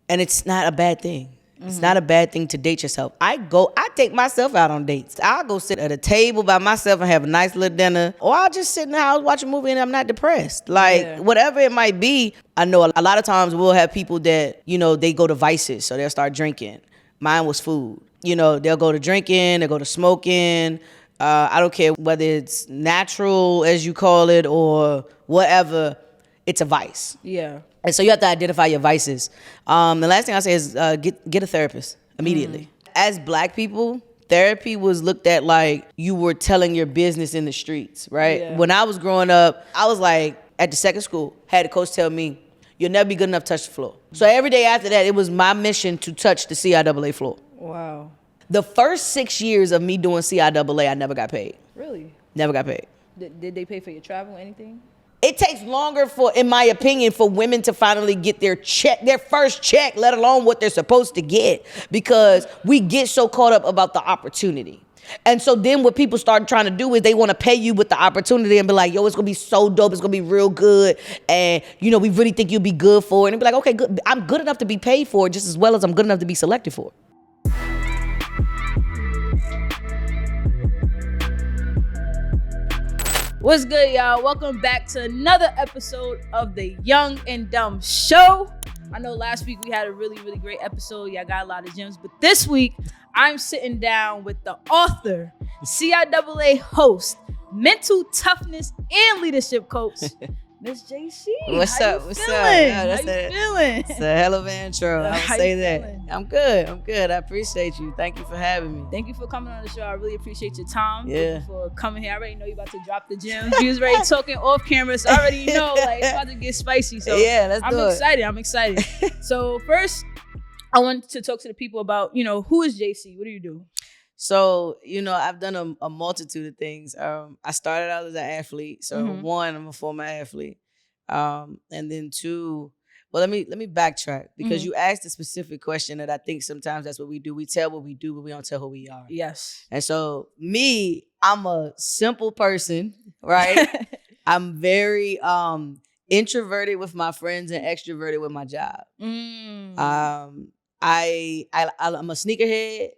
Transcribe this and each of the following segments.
And it's not a bad thing. It's not a bad thing to date yourself. I take myself out on dates. I'll go sit at a table by myself and have a nice little dinner. Or I'll just sit in the house, watch a movie, and I'm not depressed. Like, whatever it might be. I know a lot of times we'll have people that, they go to vices. So they'll start drinking. Mine was food. They'll go to drinking, they'll go to smoking. I don't care whether it's natural, as you call it, or whatever. It's a vice. Yeah. And so you have to identify your vices. The last thing I say is get a therapist immediately. As Black people, therapy was looked at like you were telling your business in the streets, right? Yeah. When I was growing up, I was like, at the second school, had a coach tell me, you'll never be good enough to touch the floor. So every day after that, it was my mission to touch the CIAA floor. Wow. The first 6 years of me doing CIAA, I never got paid. Really? Never got paid. Did they pay for your travel, anything? It takes longer in my opinion, for women to finally get their first check, let alone what they're supposed to get, because we get so caught up about the opportunity. And so then what people start trying to do is they want to pay you with the opportunity and be like, yo, it's going to be so dope. It's going to be real good. And, we really think you'll be good for it. And be like, okay, good. I'm good enough to be paid for it just as well as I'm good enough to be selected for it. What's good, y'all? Welcome back to another episode of the Young and Dumb Show. I know last week we had a really, really great episode. Y'all got a lot of gems. But this week, I'm sitting down with the author, CIAA host, mental toughness and leadership coach, Miss JayCee. What's How up? you What's feeling? up? Yeah, How you feeling? It's a hell of an intro. I would How say you that. feeling? I'm good. I appreciate you. Thank you for having me. Thank you for coming on the show. I really appreciate your time. Yeah. Thank you for coming here. I already know you're about to drop the gems. You was already talking off camera, so I already know it's about to get spicy. So yeah, let's do it. I'm excited. So first, I want to talk to the people about, who is JayCee? What do you do? So, I've done a multitude of things. I started out as an athlete. So one, I'm a former athlete. And then two, well, let me backtrack, because you asked a specific question that I think sometimes that's what we do. We tell what we do, but we don't tell who we are. Yes. And so I'm a simple person, right? I'm very introverted with my friends and extroverted with my job. I'm a sneakerhead.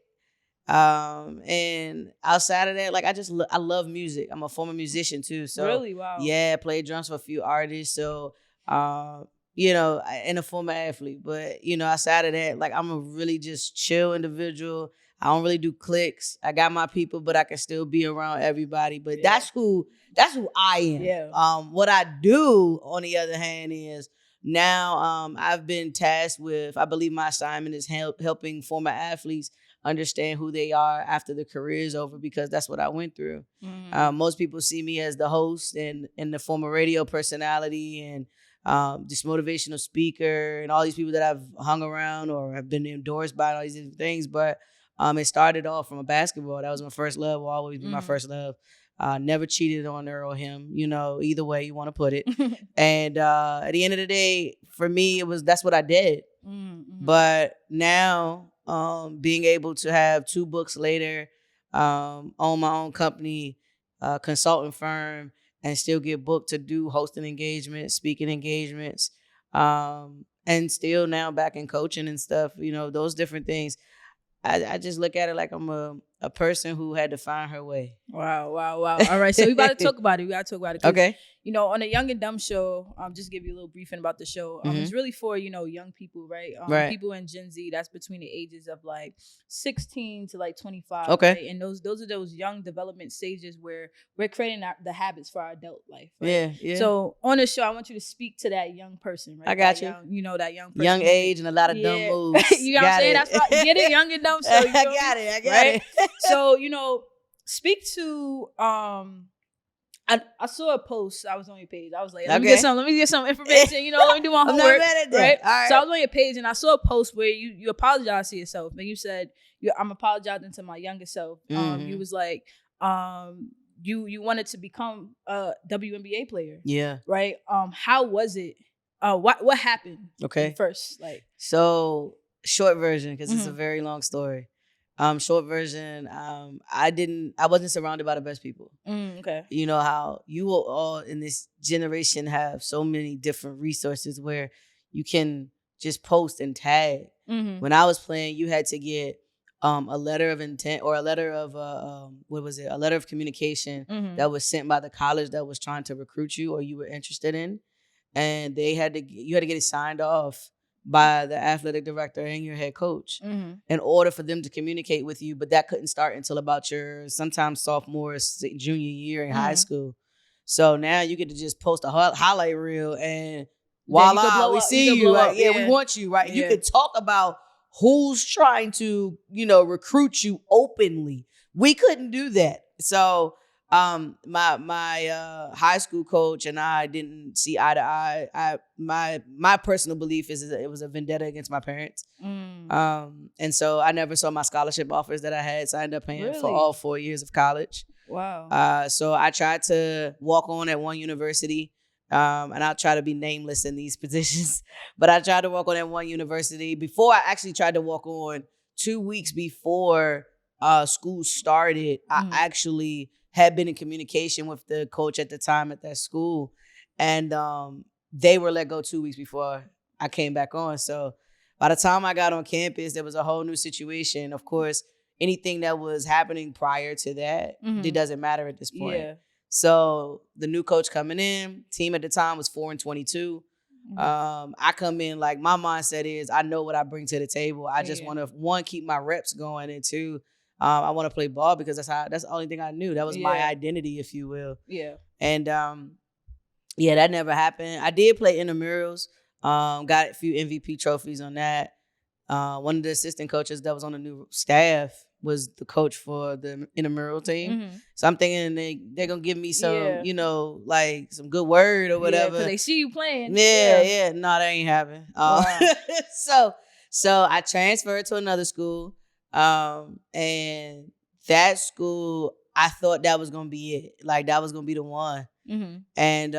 And outside of that, like I love music. I'm a former musician too. So really, wow. Yeah, I played drums for a few artists. So, and a former athlete. But, outside of that, like I'm a really just chill individual. I don't really do cliques. I got my people, but I can still be around everybody. But that's who I am. Yeah. What I do, on the other hand, is now I've been tasked with, I believe my assignment is helping former athletes understand who they are after the career is over, because that's what I went through. Most people see me as the host and the former radio personality and this motivational speaker and all these people that I've hung around or have been endorsed by and all these different things. But it started off from a basketball. That was my first love, will always be my first love. Never cheated on her or him, either way you want to put it. And at the end of the day, for me, that's what I did. But now, being able to have 2 books later, own my own company, consulting firm, and still get booked to do hosting engagements, speaking engagements, and still now back in coaching and stuff, those different things. I just look at it like I'm a person who had to find her way. Wow. All right, so we got to talk about it. Okay. On the Young and Dumb Show, just give you a little briefing about the show. It's really for, young people, right? Right. People in Gen Z, that's between the ages of like 16 to like 25. Okay. Right? And those are those young development stages where we're creating the habits for our adult life. Right? Yeah. So on the show, I want you to speak to that young person, right? I got that you. That young person. Young age and a lot of dumb moves. You know what I'm saying? That's right. Get it, Young and Dumb Show. I got it. So, speak to I saw a post. I was on your page. I was like, let me get some information. Let me do my homework. I'm not mad at that. Right? All right. So I was on your page and I saw a post where you apologized to yourself and you said, I'm apologizing to my younger self. You was like, you wanted to become a WNBA player. Yeah. Right. How was it? What happened? Okay. First, So short version, because it's a very long story. Short version, I wasn't surrounded by the best people. Okay. You know how you will all in this generation have so many different resources where you can just post and tag. Mm-hmm. When I was playing, you had to get a letter of intent or a letter of a letter of communication that was sent by the college that was trying to recruit you or you were interested in, and you had to get it signed off by the athletic director and your head coach in order for them to communicate with you. But that couldn't start until about your sometimes sophomore, junior year in high school. So now you get to just post a highlight reel and voila, we see you. Right? Yeah, we want you, right? Yeah. You could talk about who's trying to, recruit you openly. We couldn't do that. So my high school coach and I didn't see eye to eye. My personal belief is that it was a vendetta against my parents. And so I never saw my scholarship offers that I had signed up paying for all 4 years of college. Wow. So I tried to walk on at one university. And I'll try to be nameless in these positions, but I tried to walk on at one university. Before I actually tried to walk on 2 weeks before school started, I actually had been in communication with the coach at the time at that school, and they were let go 2 weeks before I came back on. So by the time I got on campus, there was a whole new situation. Of course, anything that was happening prior to that, it doesn't matter at this point. Yeah. So the new coach coming in, team at the time was 4-22. I come in like my mindset is I know what I bring to the table. I just want to, one, keep my reps going, and two, I want to play ball because that's the only thing I knew. That was my identity, if you will. Yeah. And that never happened. I did play intramurals. Got a few MVP trophies on that. One of the assistant coaches that was on the new staff was the coach for the intramural team. So I'm thinking they're going to give me some, like some good word or whatever. Because they see you playing. Yeah. No, that ain't happening. Wow. So I transferred to another school. And that school, I thought that was going to be it. Like that was going to be the one. And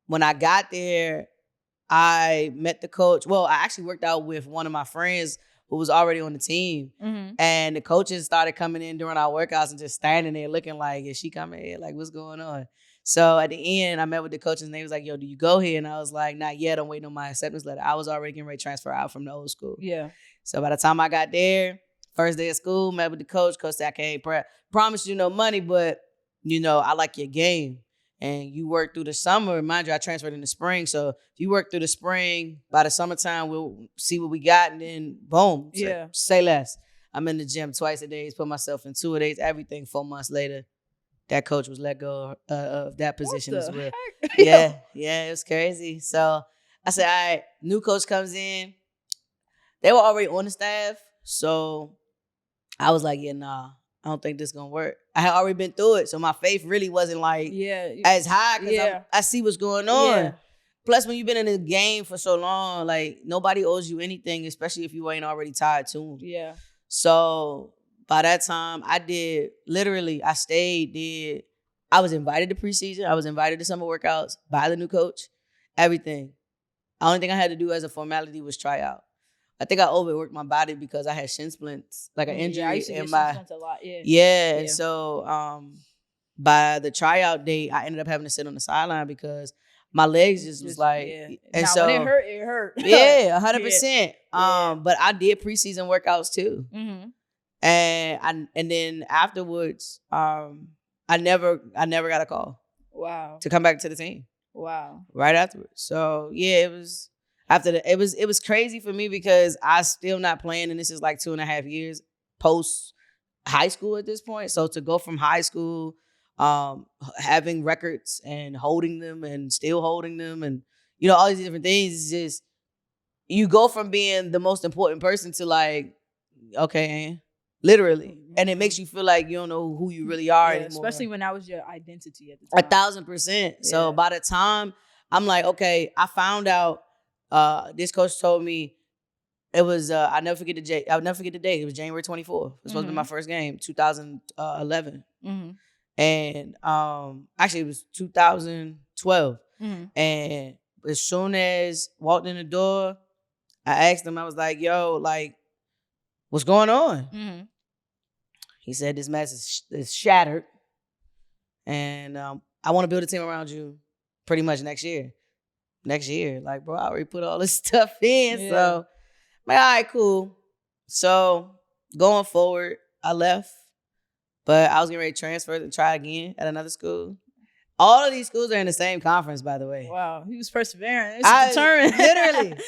when I got there, I met the coach. Well, I actually worked out with one of my friends who was already on the team. And the coaches started coming in during our workouts and just standing there looking like, is she coming here? Like, what's going on? So at the end, I met with the coaches and they was like, yo, do you go here? And I was like, not yet. I'm waiting on my acceptance letter. I was already getting ready to transfer out from the old school. Yeah. So by the time I got there, first day of school, met with the coach. Coach said, I can't promise you no money, but, I like your game. And you work through the summer. Mind you, I transferred in the spring. So if you work through the spring, by the summertime, we'll see what we got. And then, boom. Yeah. Say less. I'm in the gym twice a day. Put myself in 2 days. Everything 4 months later, that coach was let go of that position as well. Yeah, it was crazy. So I said, all right, new coach comes in. They were already on the staff. So I was like, yeah, nah. I don't think this is going to work. I had already been through it, so my faith really wasn't like as high because I see what's going on. Yeah. Plus, when you've been in the game for so long, like nobody owes you anything, especially if you ain't already tied to them. Yeah. So by that time, I was invited to preseason. I was invited to summer workouts by the new coach, everything. The only thing I had to do as a formality was try out. I think I overworked my body because I had shin splints, like an injury I used to in get my shin splints a lot. Yeah. And so by the tryout date, I ended up having to sit on the sideline because my legs just was like, and so when it hurt. Yeah, 100%. But I did preseason workouts too, and then afterwards, I never got a call. Wow. To come back to the team. Wow. Right afterwards. So yeah, it was. After that, it was crazy for me because I still not playing, and this is like 2.5 years post high school at this point. So to go from high school, having records and holding them and still holding them, and all these different things, is just you go from being the most important person to like, okay, literally, and it makes you feel like you don't know who you really are anymore. Especially when that was your identity at the time. 1,000%. So by the time I'm like, okay, I found out. This coach told me it was I'll never forget the date. It was January 24th. It was supposed to be my first game, 2011. And actually it was 2012. And as soon as walked in the door, I asked him, I was like, yo, like, what's going on? He said, this mess is shattered. And I want to build a team around you pretty much next year. next year. Like, bro, I already put all this stuff in. Yeah. So, I'm like, all right, cool. So, going forward, I left. But I was getting ready to transfer and try again at another school. All of these schools are in the same conference, by the way. Wow, he was persevering. It's determined. Literally.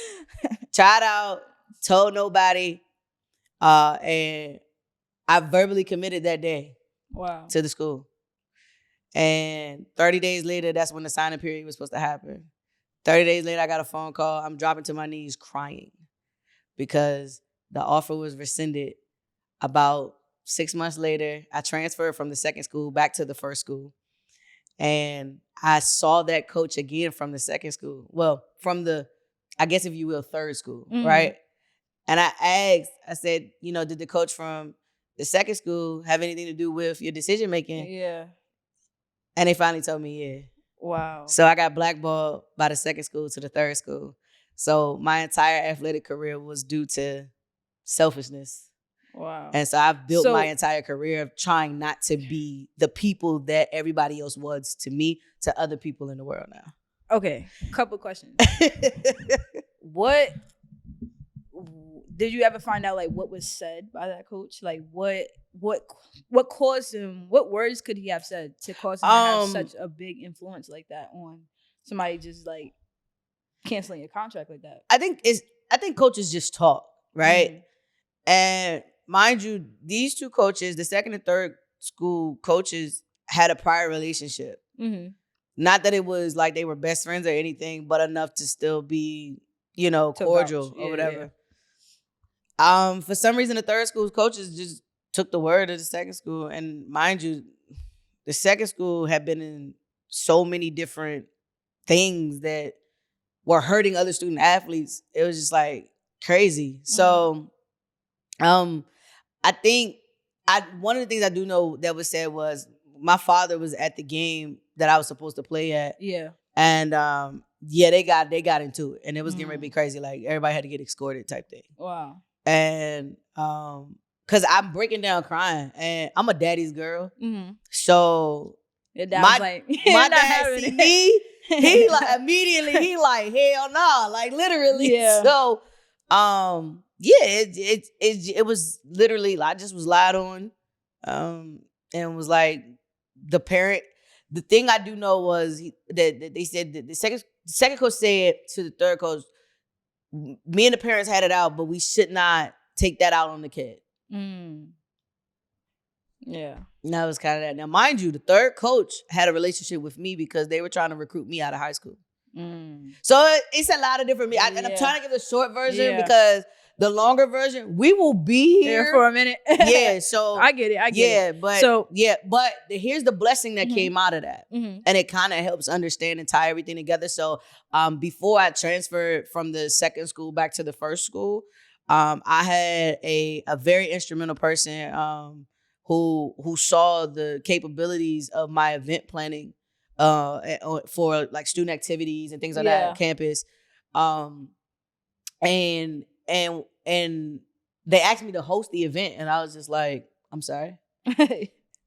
Tried out, told nobody. And I verbally committed that day. Wow. To the school. And 30 days later, that's when the signing period was supposed to happen. 30 days later, I got a phone call. I'm dropping to my knees crying because the offer was rescinded. About 6 months later, I transferred from the second school back to the first school. And I saw that coach again from the second school. Well, from the, I guess if you will, third school, right? And I asked, I said, did the coach from the second school have anything to do with your decision making? Yeah. And they finally told me, yeah. Wow. So I got blackballed by the second school to the third school. So my entire athletic career was due to selfishness. Wow. And so I've built my entire career of trying not to be the people that everybody else was to me, to other people in the world now. Okay, couple questions. What did you ever find out, like, what was said by that coach? Like, what caused him? What words could he have said to cause him to have such a big influence like that on somebody just like canceling a contract like that? I think coaches just talk, right? And mind you, these two coaches, the second and third school coaches, had a prior relationship. Not that it was like they were best friends or anything, but enough to still be, cordial or whatever. Yeah. For some reason, the third school's coaches just took the word of the second school. And mind you, the second school had been in so many different things that were hurting other student athletes. It was just like crazy. So, I think one of the things I do know that was said was my father was at the game that I was supposed to play at. Yeah. And they got into it. And it was getting ready to be crazy. Like everybody had to get escorted type thing. Wow. And cause I'm breaking down crying and I'm a daddy's girl. So my dad see me, he like immediately he like, hell no, like literally. Yeah. So it was literally, I just was lied on. And was like the parent. The thing I do know was that they said that the second coach said to the third coach, me and the parents had it out, but we should not take that out on the kid. Yeah. And that was kind of that. Now, mind you, the third coach had a relationship with me because they were trying to recruit me out of high school. So it's a lot of different. And I'm trying to give the short version because the longer version, we will be here for a minute. Yeah, so I get it. But here's the blessing that came out of that, and it kind of helps understand and tie everything together. So, before I transferred from the second school back to the first school, I had a very instrumental person who saw the capabilities of my event planning for like student activities and things like that on campus, and they asked me to host the event, and I was just like, I'm sorry.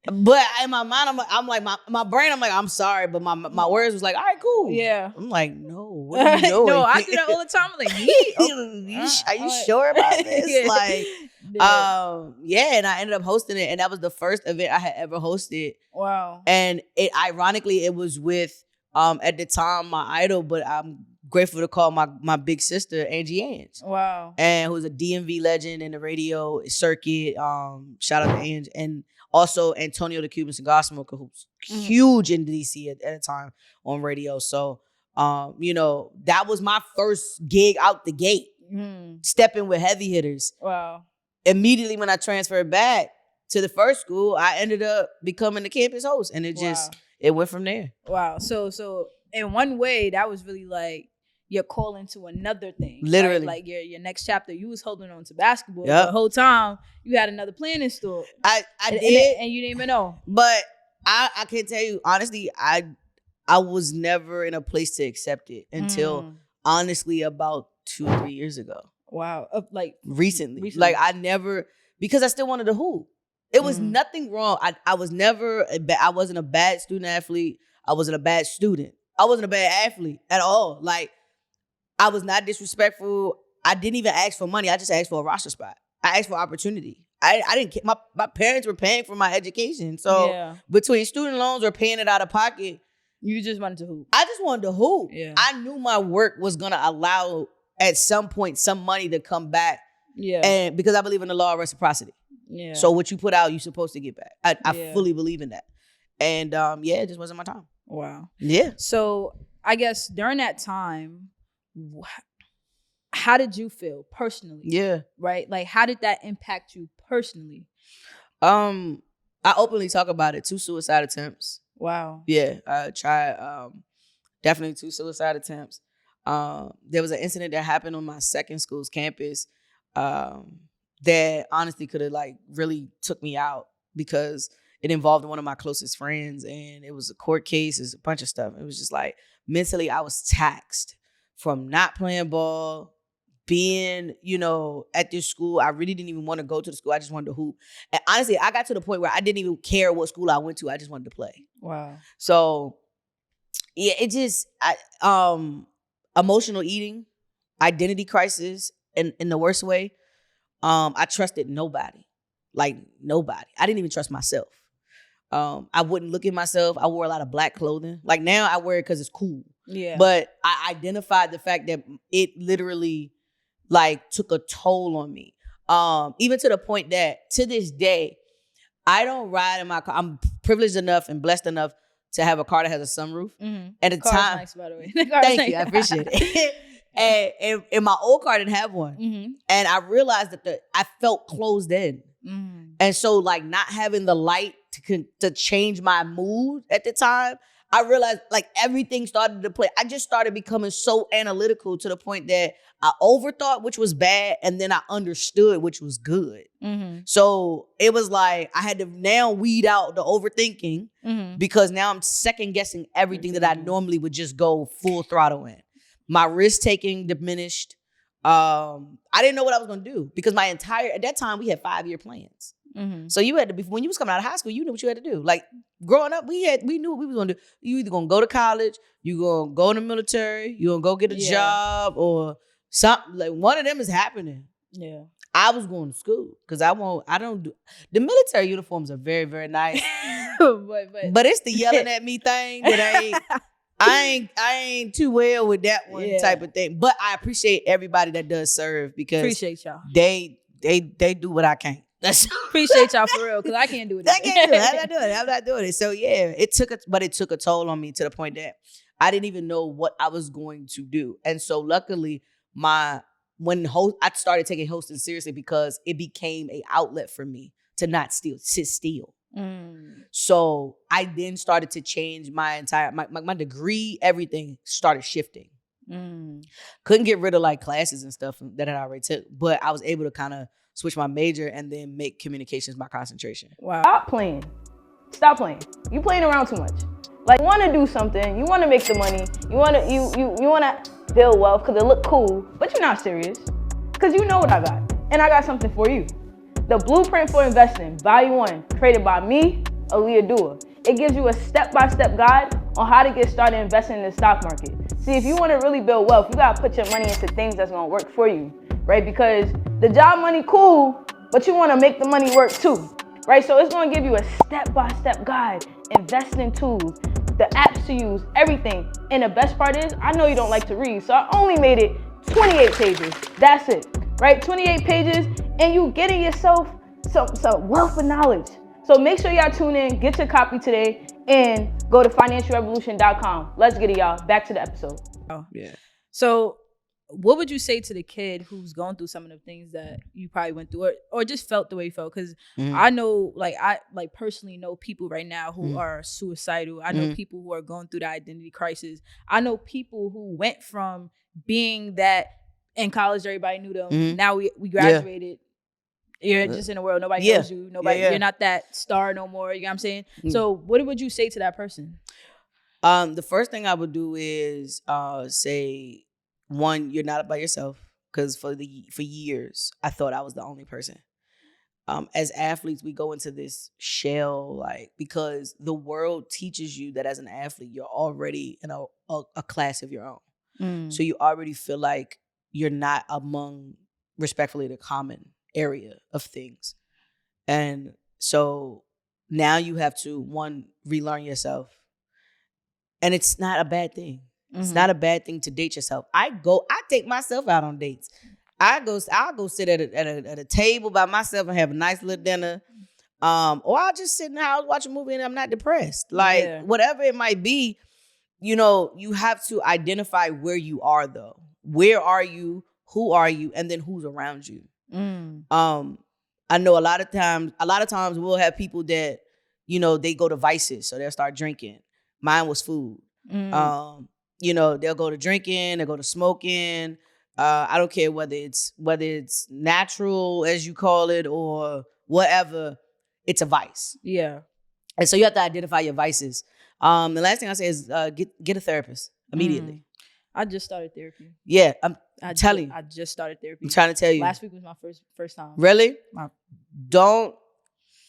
But in my mind, I'm like my brain, I'm like, I'm sorry, but my words was like, all right, cool. Yeah. I'm like, no, what are you doing? No, I do that all the time. I'm like, are you sure about this? Like, and I ended up hosting it, and that was the first event I had ever hosted. Wow. And it was with at the time my idol, but I'm grateful to call my big sister Angie Ange. Wow. And who's a DMV legend in the radio circuit. Shout out to Ange. And also Antonio the Cuban Cigar Smoker, who's huge in DC at the time on radio. So that was my first gig out the gate. Stepping with heavy hitters. Wow. Immediately when I transferred back to the first school, I ended up becoming the campus host. And it went from there. Wow. So in one way, that was really like you're calling to another thing. Literally. Right? Like your next chapter, you was holding on to basketball. The whole time you had another plan in store. I did. And you didn't even know. But I can tell you, honestly, I was never in a place to accept it until honestly about 2 or 3 years ago. Wow. Recently. Like I never, because I still wanted to hoop. It was nothing wrong. I was never, I wasn't a bad student athlete. I wasn't a bad student. I wasn't a bad athlete at all. Like I was not disrespectful. I didn't even ask for money. I just asked for a roster spot. I asked for opportunity. I didn't care. My parents were paying for my education. So between student loans or paying it out of pocket, you just wanted to hoop. I just wanted to hoop. Yeah. I knew my work was going to allow at some point some money to come back. Yeah. And because I believe in the law of reciprocity. Yeah. So what you put out, you're supposed to get back. I fully believe in that. And it just wasn't my time. Wow. Yeah. So I guess during that time, how did you feel personally? Yeah. Right? Like, how did that impact you personally? I openly talk about it. 2 suicide attempts. Wow. Yeah. I tried definitely 2 suicide attempts. There was an incident that happened on my second school's campus that honestly could have like really took me out because it involved one of my closest friends and it was a court case. It's a bunch of stuff. It was just like mentally I was taxed from not playing ball, being, at this school. I really didn't even want to go to the school. I just wanted to hoop. And honestly, I got to the point where I didn't even care what school I went to. I just wanted to play. Wow. So yeah, it just, emotional eating, identity crisis in the worst way. I trusted nobody. Like nobody. I didn't even trust myself. I wouldn't look at myself. I wore a lot of black clothing. Like now I wear it because it's cool. Yeah. But I identified the fact that it literally like took a toll on me. Even to the point that to this day, I don't ride in my car. I'm privileged enough and blessed enough to have a car that has a sunroof. Mm-hmm. At the time, nice, by the way. Thank you, I appreciate it. and my old car didn't have one, mm-hmm. and I realized that I felt closed in, and so like not having the light to change my mood at the time, I realized like everything started to play. I just started becoming so analytical to the point that I overthought, which was bad, and then I understood, which was good. Mm-hmm. So it was like I had to now weed out the overthinking because now I'm second guessing everything that I normally would just go full throttle in. My risk taking diminished. I didn't know what I was going to do because at that time we had 5-year plans. Mm-hmm. So you had to when you was coming out of high school, you knew what you had to do. Like growing up, we knew what we was going to do. You either going to go to college, you going to go in the military, you going to go get a job or something. Like one of them is happening. Yeah. I was going to school because the military uniforms are very, very nice. but it's the yelling at me thing that I ain't too well with that one type of thing. But I appreciate everybody that does serve because appreciate y'all. They do what I can't. Appreciate y'all for real because I can't do it. I can't do it. I'm not doing it. So yeah, it took a toll on me to the point that I didn't even know what I was going to do. And so luckily, I started taking hosting seriously because it became an outlet for me to not sit still. So I then started to change my entire my degree. Everything started shifting. Couldn't get rid of like classes and stuff that I already took, but I was able to kind of switch my major and then make communications my concentration. Wow. Stop playing. You playing around too much. Like, you want to do something. You want to make the money. You want to build wealth because it look cool, but you're not serious because you know what I got. And I got something for you. The Blueprint for Investing, Volume 1, created by me, Aaliyah Duah. It gives you a step-by-step guide on how to get started investing in the stock market. See, if you want to really build wealth, you got to put your money into things that's going to work for you, right? Because the job money cool, but you want to make the money work too, right? So it's going to give you a step-by-step guide, investing tools, the apps to use, everything. And the best part is, I know you don't like to read, so I only made it 28 pages. That's it, right? 28 pages, and you getting yourself some wealth of knowledge. So make sure y'all tune in, get your copy today, and go to financialrevolutionn.com. Let's get it, y'all. Back to the episode. Oh, yeah. So what would you say to the kid who's going through some of the things that you probably went through or just felt the way you felt? Because I know, I personally know people right now who are suicidal. I know people who are going through the identity crisis. I know people who went from being that in college, everybody knew them. Now we graduated. You're just in the world. Nobody knows you. You're not that star no more. You know what I'm saying? So what would you say to that person? The first thing I would do is say, one, you're not by yourself. Because for years, I thought I was the only person. As athletes, we go into this shell, because the world teaches you that as an athlete, you're already in a class of your own. So you already feel like you're not among, respectfully, the common area of things. And so now you have to, one, relearn yourself. And it's not a bad thing. It's not a bad thing to date yourself. I take myself out on dates. I'll go sit at a table by myself and have a nice little dinner. Or I'll just sit in the house, watch a movie, and I'm not depressed. Like, whatever it might be, you have to identify where you are, though. Where are you? Who are you? And then who's around you? I know a lot of times we'll have people that, they go to vices, so they'll start drinking. Mine was food. They'll go to drinking, they'll go to smoking. I don't care whether it's natural, as you call it, or whatever. It's a vice. Yeah. And so you have to identify your vices. The last thing I say is get a therapist immediately. I just started therapy. Yeah, I'm telling you. I just started therapy. I'm trying to tell you. Last week was my first time. Really?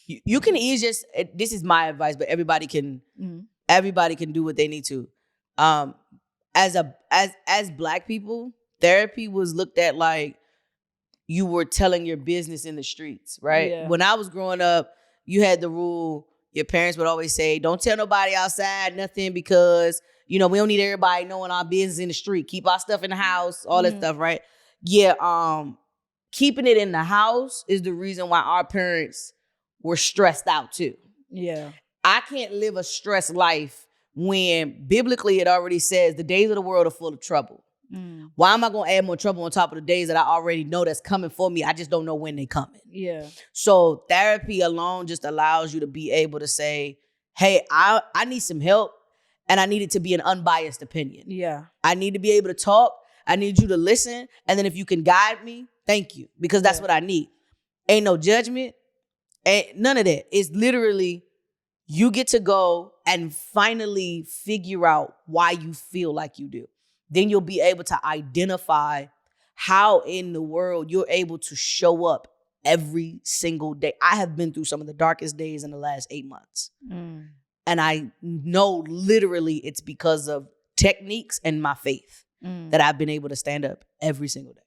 You can ease this is my advice, but everybody can do what they need to. As Black people, therapy was looked at like you were telling your business in the streets, right? Yeah. When I was growing up, you had the rule, your parents would always say, don't tell nobody outside nothing because, we don't need everybody knowing our business in the street. Keep our stuff in the house, all that stuff, right? Yeah, keeping it in the house is the reason why our parents were stressed out too. Yeah. I can't live a stressed life when biblically it already says the days of the world are full of trouble. Why am I going to add more trouble on top of the days that I already know that's coming for me? I just don't know when they're coming. Yeah. So therapy alone just allows you to be able to say, hey, I need some help, and I need it to be an unbiased opinion. Yeah. I need to be able to talk. I need you to listen. And then if you can guide me, thank you, because that's what I need. Ain't no judgment. Ain't none of that. It's literally you get to go and finally figure out why you feel like you do. Then you'll be able to identify how in the world you're able to show up every single day. I have been through some of the darkest days in the last 8 months. And I know literally it's because of techniques and my faith that I've been able to stand up every single day.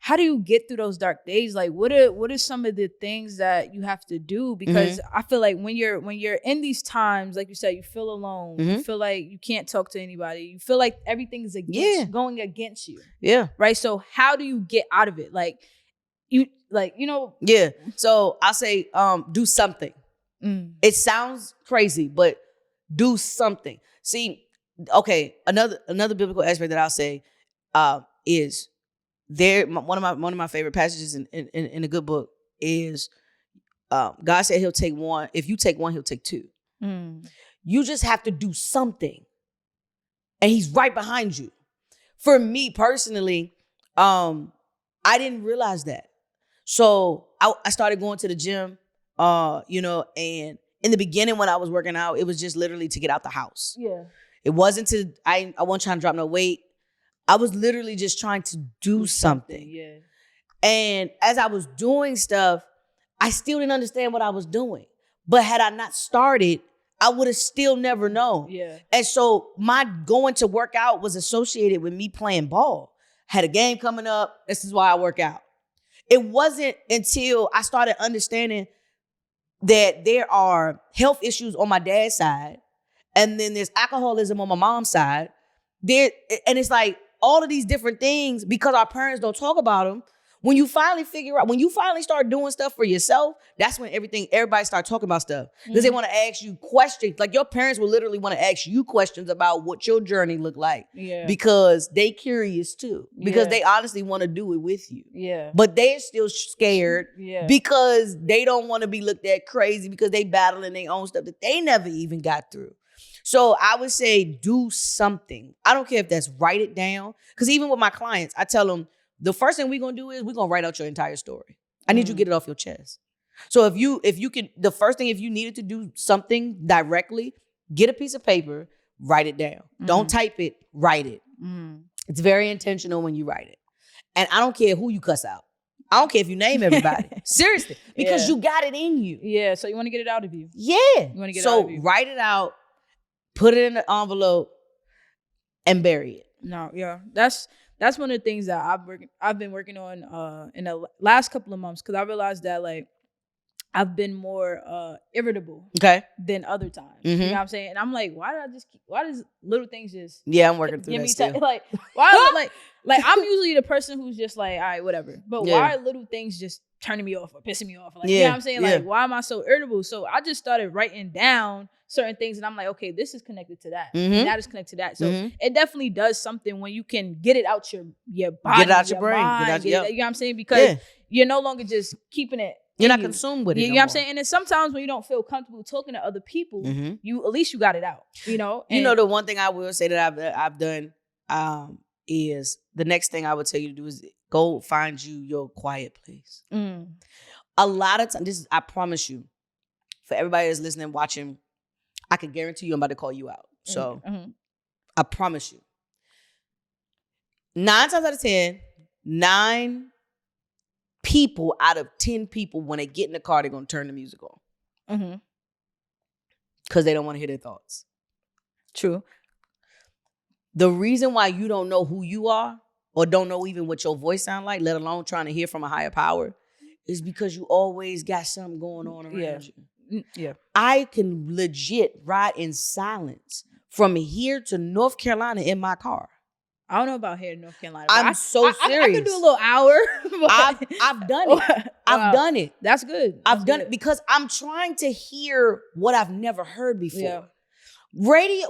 How do you get through those dark days? Like, what are some of the things that you have to do? Because I feel like when you're in these times, like you said, you feel alone. You feel like you can't talk to anybody. You feel like everything's going against you. Yeah. Right. So how do you get out of it? Yeah. So I'll say, do something. It sounds crazy, but do something. See, okay. Another biblical aspect that I'll say is. One of my favorite passages in a good book is God said he'll take one. If you take one, he'll take two. You just have to do something. And he's right behind you. For me personally, I didn't realize that. So I started going to the gym, and in the beginning when I was working out, it was just literally to get out the house. Yeah. It wasn't I wasn't trying to drop no weight. I was literally just trying to do something. Yeah. And as I was doing stuff, I still didn't understand what I was doing. But had I not started, I would have still never known. Yeah. And so my going to work out was associated with me playing ball. Had a game coming up. This is why I work out. It wasn't until I started understanding that there are health issues on my dad's side, and then there's alcoholism on my mom's side. And it's like, all of these different things, because our parents don't talk about them. When you finally start doing stuff for yourself, that's when everybody start talking about stuff. Because they want to ask you questions. Like your parents will literally want to ask you questions about what your journey looked like. Yeah. Because they curious too. Because they honestly want to do it with you. Yeah. But they're still scared because they don't want to be looked at crazy because they battling their own stuff that they never even got through. So I would say do something. I don't care if that's write it down. Because even with my clients, I tell them, the first thing we're going to do is we're going to write out your entire story. I need you to get it off your chest. So if you can, the first thing, if you needed to do something directly, get a piece of paper, write it down. Don't type it, write it. It's very intentional when you write it. And I don't care who you cuss out. I don't care if you name everybody. Seriously. Because you got it in you. Yeah. So you want to get it out of you. Yeah. You want to get it out of you. So write it out. Put it in an envelope and bury it. No, yeah, that's one of the things that I've been working on in the last couple of months, because I realized that like I've been more irritable than other times. You know what I'm saying? And I'm like, why does little things just I'm working through that still. Like why like I'm usually the person who's just like, all right, whatever. But why are little things just turning me off or pissing me off? Like, you know what I'm saying? Like, why am I so irritable? So I just started writing down certain things, and I'm like, okay, this is connected to that. And that is connected to that. So it definitely does something when you can get it out your body, get it out your brain, mind, you know what I'm saying? Because you're no longer just keeping it. You're not consumed with it. You know what I'm saying? And then sometimes when you don't feel comfortable talking to other people, you at least you got it out. You know. And the one thing I will say that I've done is the next thing I would tell you to do is go find you your quiet place. A lot of times, I promise you, for everybody that's listening, watching, I can guarantee you I'm about to call you out. So I promise you. 9 times out of 10, 9 people out of 10 people, when they get in the car, they're going to turn the music on. Because they don't want to hear their thoughts. True. The reason why you don't know who you are or don't know even what your voice sound like, let alone trying to hear from a higher power, is because you always got something going on around you. Yeah. I can legit ride in silence from here to North Carolina in my car. I don't know about here in North Carolina. I'm so serious. I could do a little hour. I've done it. I've done it. That's good. I've done it because I'm trying to hear what I've never heard before. Yeah.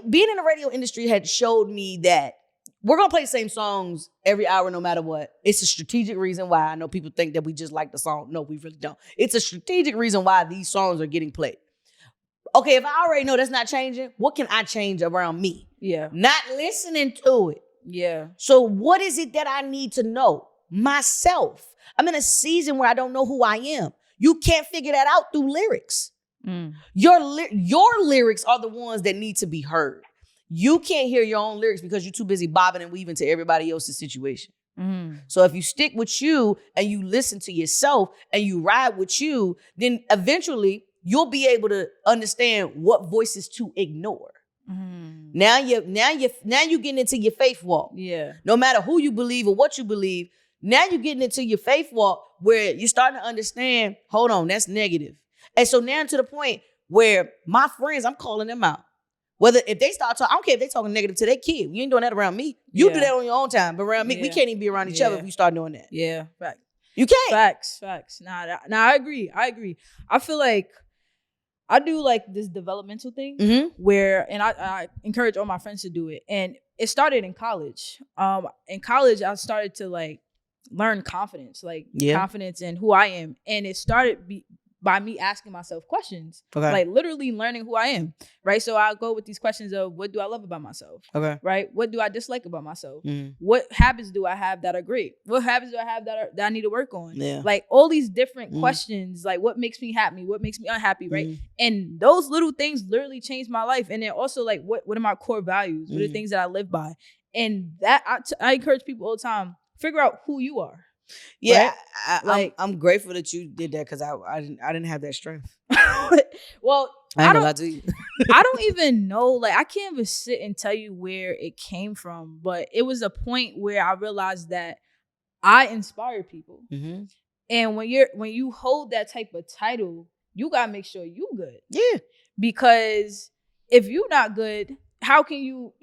Being in the radio industry had showed me that we're going to play the same songs every hour no matter what. It's a strategic reason why. I know people think that we just like the song. No, we really don't. It's a strategic reason why these songs are getting played. Okay, if I already know that's not changing, what can I change around me? Yeah. Not listening to it. Yeah. So what is it that I need to know? Myself. I'm in a season where I don't know who I am. You can't figure that out through lyrics. Your lyrics are the ones that need to be heard. You can't hear your own lyrics because you're too busy bobbing and weaving to everybody else's situation. So if you stick with you and you listen to yourself and you ride with you, then eventually you'll be able to understand what voices to ignore. Now you're getting into your faith walk. Yeah. No matter who you believe or what you believe, now you're getting into your faith walk where you're starting to understand, hold on, that's negative. And so now to the point where my friends, I'm calling them out. Whether if they start talking, I don't care if they talking negative to their kid. You ain't doing that around me. You do that on your own time. But around me, we can't even be around each other if you start doing that. Yeah. Fact. You can't. Facts. Nah, I agree. I feel like I do like this developmental thing where, and I encourage all my friends to do it. And it started in college. In college, I started to like learn confidence, confidence in who I am. And it started by me asking myself questions, like literally learning who I am, right? So I'll go with these questions of what do I love about myself, right? What do I dislike about myself? What habits do I have that are great? What habits do I have that I need to work on? Yeah. Like all these different questions, like what makes me happy? What makes me unhappy, right? And those little things literally changed my life. And then also like, what are my core values? What are the things that I live by? And that I encourage people all the time, figure out who you are. Yeah, right? I'm grateful that you did that because I didn't have that strength. Well, I don't lie to you. I don't even know. Like, I can't even sit and tell you where it came from, but it was a point where I realized that I inspire people. And when you hold that type of title, you gotta make sure you good. Yeah, because if you're not good, how can you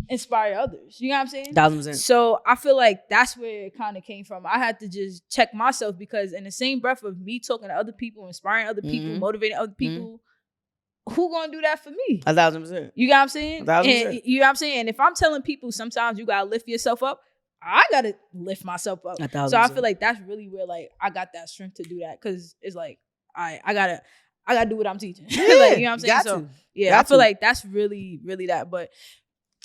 inspire others? You know what I'm saying? 1,000%. So I feel like that's where it kind of came from. I had to just check myself because in the same breath of me talking to other people, inspiring other people, motivating other people, who gonna do that for me? 1,000%. You know what I'm saying? 1,000%. And, you know what I'm saying? And if I'm telling people sometimes you gotta lift yourself up, I gotta lift myself up. 1,000%. So I feel like that's really where like I got that strength to do that because it's like I gotta do what I'm teaching. Yeah, like, you know what I'm saying? So yeah, I feel like that's really, really that. But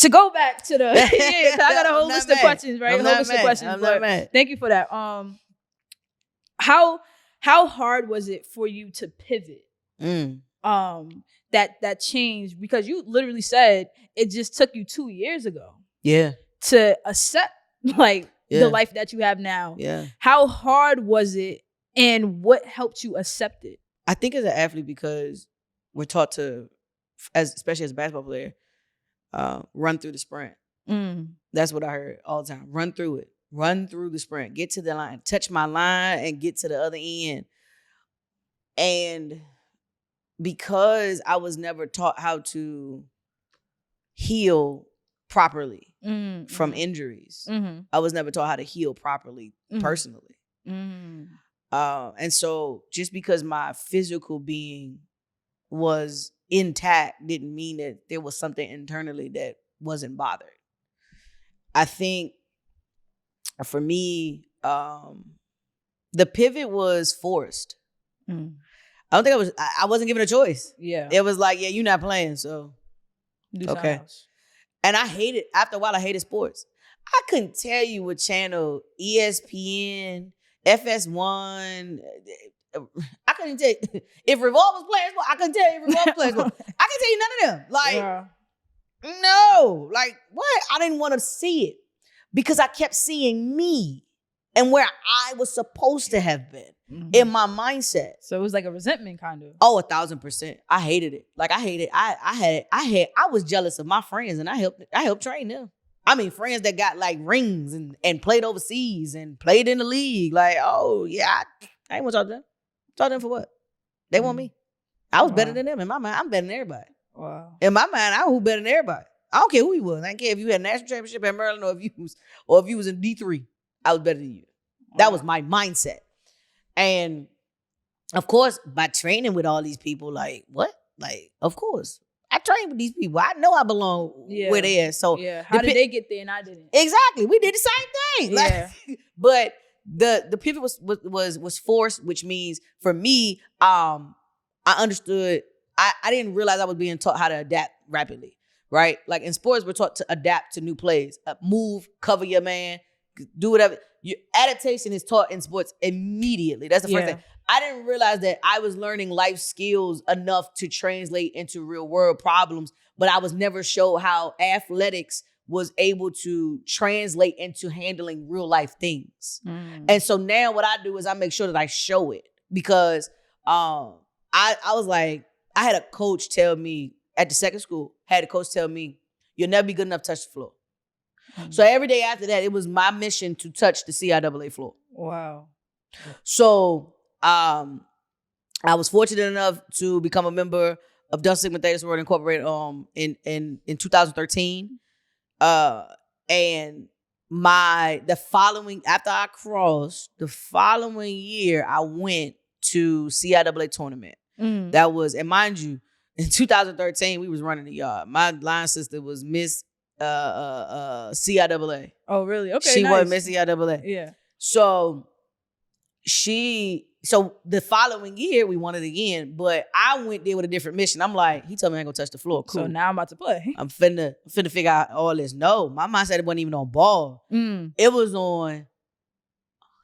to go back to the because I got a whole list of questions, right? A whole list of questions. But thank you for that. How hard was it for you to pivot? That changed because you literally said it just took you 2 years ago. Yeah. To accept the life that you have now. Yeah. How hard was it, and what helped you accept it? I think as an athlete, because we're taught to, especially as a basketball player, run through the sprint. That's what I heard all the time. Run through it. Run through the sprint. Get to the line. Touch my line and get to the other end. And because I was never taught how to heal properly from injuries, I was never taught how to heal properly personally. And so just because my physical being was intact didn't mean that there was something internally that wasn't bothered. I think for me, the pivot was forced. I don't think I wasn't given a choice. Yeah. It was like, yeah, you're not playing, so Do okay. else. And I hated, after a while, I hated sports. I couldn't tell you what channel, ESPN, FS1, I couldn't tell you. If Revolve was playing sports, I couldn't tell you if Revolve was playing sports. I couldn't tell you none of them. Like, no. Like, what? I didn't want to see it because I kept seeing me and where I was supposed to have been in my mindset. So it was like a resentment kind of. Oh, 1,000%. I hated it. Like, I hated. I was jealous of my friends, and I helped train them. I mean, friends that got like rings and played overseas and played in the league. Like, oh yeah, I ain't want to talk to them. Talk to them for what? They want me. I was better than them. In my mind, I'm better than everybody. Wow. In my mind, I was better than everybody. I don't care who you was. I don't care if you had a national championship at Maryland or if you was in D3. I was better than you. That was my mindset. And of course, by training with all these people, like, what? Like, of course. I trained with these people. I know I belong where they are. So how did they get there and I didn't? Exactly. We did the same thing. Yeah. Like, but the pivot was forced, which means for me, I understood. I didn't realize I was being taught how to adapt rapidly, right? Like in sports, we're taught to adapt to new plays, move, cover your man, do whatever. Your adaptation is taught in sports immediately. That's the first thing. I didn't realize that I was learning life skills enough to translate into real world problems, but I was never shown how athletics was able to translate into handling real life things. And so now what I do is I make sure that I show it because I was like, I had a coach tell me at the second school, you'll never be good enough to touch the floor. So every day after that, it was my mission to touch the CIAA floor. Wow. So I was fortunate enough to become a member of Delta Sigma Theta Sorority Incorporated in 2013. And after I crossed, the following year, I went to CIAA tournament. That was, and mind you, in 2013, we was running the yard. My line sister was Miss CIAA. Oh, really? Okay, she nice. was Miss CIAA. Yeah. So the following year we won it again, but I went there with a different mission. I'm like, he told me I ain't gonna touch the floor. Cool. So now I'm about to play. I'm finna figure out all this. No, my mindset wasn't even on ball. It was on,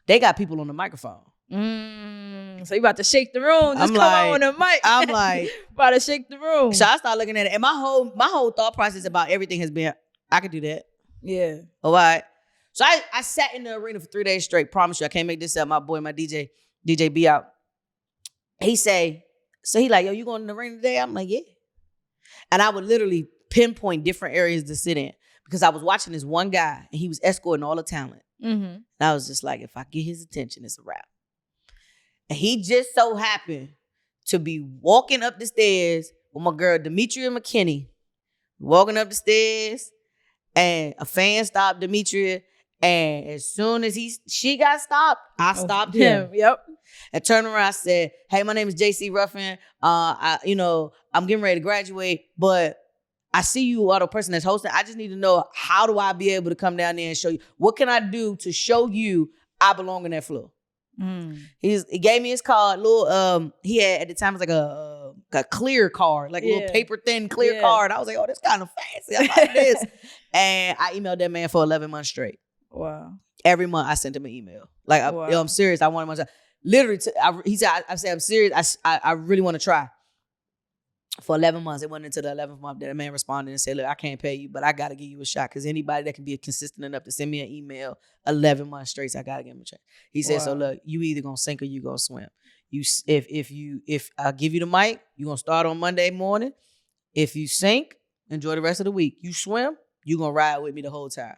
they got people on the microphone. So you about to shake the room. Just come on the mic. I'm like, about to shake the room. So I started looking at it, and my whole thought process about everything has been, I could do that. Yeah. All right. So I sat in the arena for 3 days straight. Promise you, I can't make this up. My boy, my DJ B out. He like, yo, you going in the arena today? I'm like, yeah. And I would literally pinpoint different areas to sit in because I was watching this one guy and he was escorting all the talent. And I was just like, if I get his attention, it's a wrap. And he just so happened to be walking up the stairs with my girl, Demetria McKinney, walking up the stairs, and a fan stopped Demetria. And as soon as she got stopped, I stopped him. Yep. And turned around, I said, hey, my name is JayCee Ruffin. I'm getting ready to graduate, but I see you are the person that's hosting. I just need to know, how do I be able to come down there and show you? What can I do to show you I belong on that floor? He gave me his card. He had at the time, it was like a clear card, like a little paper thin clear card. I was like, oh, this kind of fancy. I like this. And I emailed that man for 11 months straight. Wow. Every month I sent him an email. Like, I'm serious. I want him to. Literally, he said, I said, I'm serious. I really want to try. For 11 months. It went into the 11th month that a man responded and said, look, I can't pay you, but I got to give you a shot because anybody that can be consistent enough to send me an email 11 months straight, I got to give him a chance. He said, so look, you either going to sink or you going to swim. If I give you the mic, you're going to start on Monday morning. If you sink, enjoy the rest of the week. You swim, you're going to ride with me the whole time.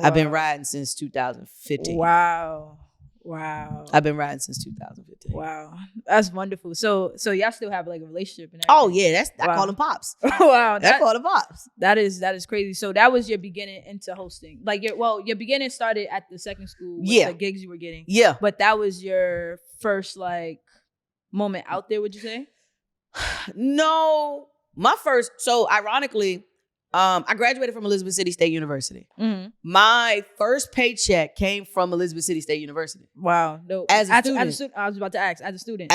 I've been riding since 2015. Wow. I've been riding since 2015. Wow. That's wonderful. So y'all still have like a relationship and everything? Oh yeah, I call them pops. Wow. I call them pops. That is crazy. So that was your beginning into hosting. Like your beginning started at the second school with the gigs you were getting. Yeah. But that was your first like moment out there, would you say? No. My first, so ironically, I graduated from Elizabeth City State University. Mm-hmm. My first paycheck came from Elizabeth City State University. Wow. No. As a student. I was about to ask, as a student.